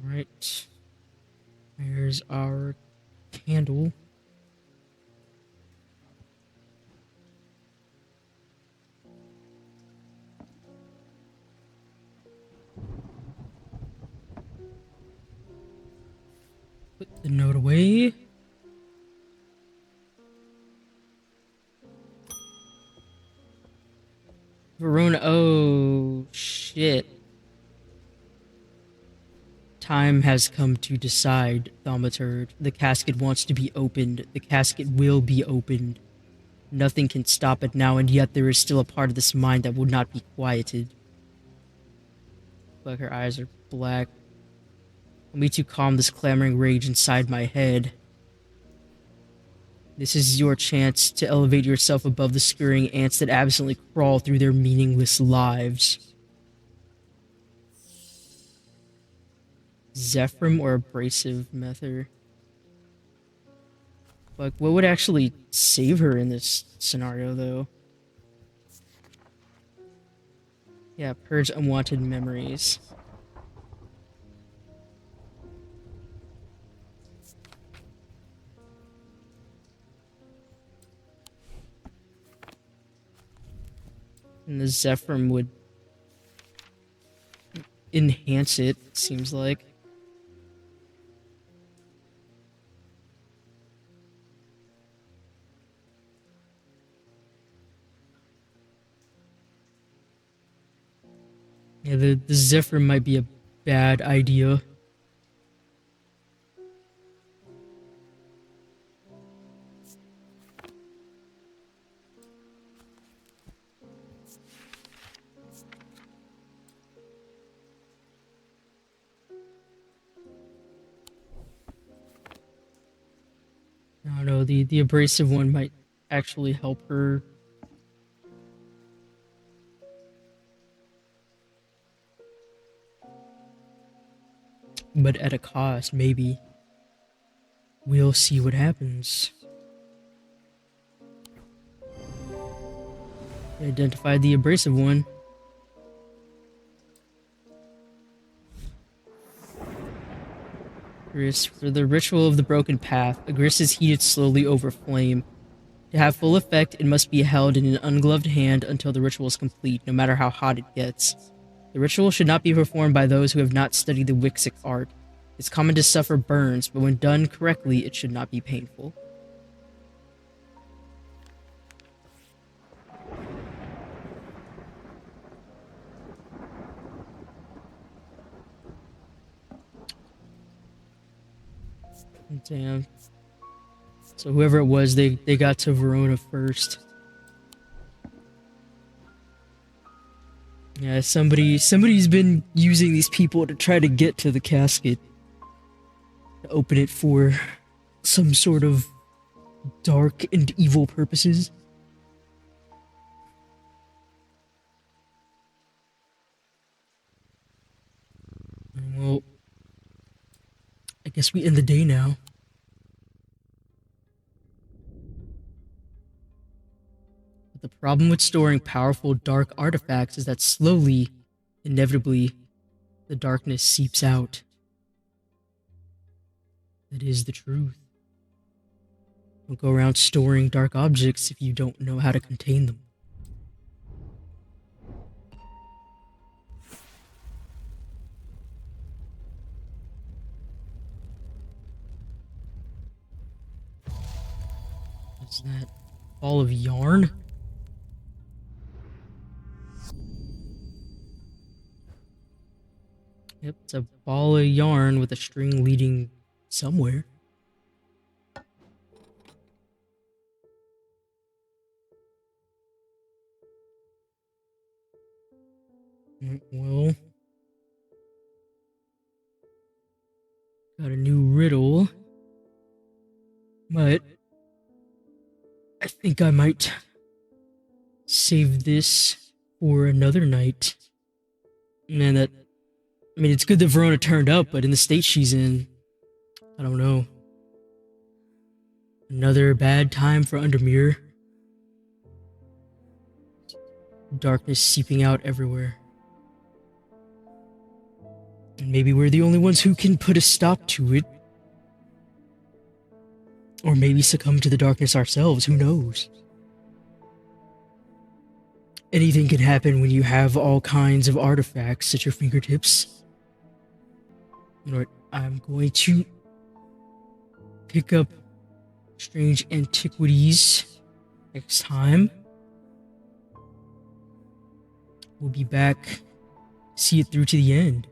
Speaker 1: Right. There's our candle. Put the note away. Verona. Oh, shit. Time has come to decide, Thaumaturge. The casket wants to be opened. The casket will be opened. Nothing can stop it now, and yet there is still a part of this mind that will not be quieted. Like her eyes are black. Help me to calm this clamoring rage inside my head. This is your chance to elevate yourself above the scurrying ants that absently crawl through their meaningless lives. Zephyr or abrasive method? Like, what would actually save her in this scenario, though? Yeah, purge unwanted memories. And the Zephyr would enhance it, seems like. Yeah, the Zephyr might be a bad idea. I don't know, the abrasive one might actually help her. But at a cost, maybe. We'll see what happens. Identify the abrasive one. Gris, for the ritual of the broken path, a gris is heated slowly over flame. To have full effect, it must be held in an ungloved hand until the ritual is complete, no matter how hot it gets. The ritual should not be performed by those who have not studied the Wixic art. It's common to suffer burns, but when done correctly, it should not be painful. Damn. So whoever it was, they got to Verona first. Yeah, somebody's been using these people to try to get to the casket. To open it for some sort of dark and evil purposes. Well, I guess we end the day now. But the problem with storing powerful dark artifacts is that slowly, inevitably, the darkness seeps out. That is the truth. Don't go around storing dark objects if you don't know how to contain them. What's that? Ball of yarn? Yep, it's a ball of yarn with a string leading somewhere. Well, got a new riddle, but I think I might save this for another night. Man, it's good that Verona turned up, but in the state she's in, I don't know. Another bad time for Undermere. Darkness seeping out everywhere. And maybe we're the only ones who can put a stop to it. Or maybe succumb to the darkness ourselves, who knows? Anything can happen when you have all kinds of artifacts at your fingertips. Alright, I'm going to pick up Strange Antiquities next time. We'll be back, see it through to the end.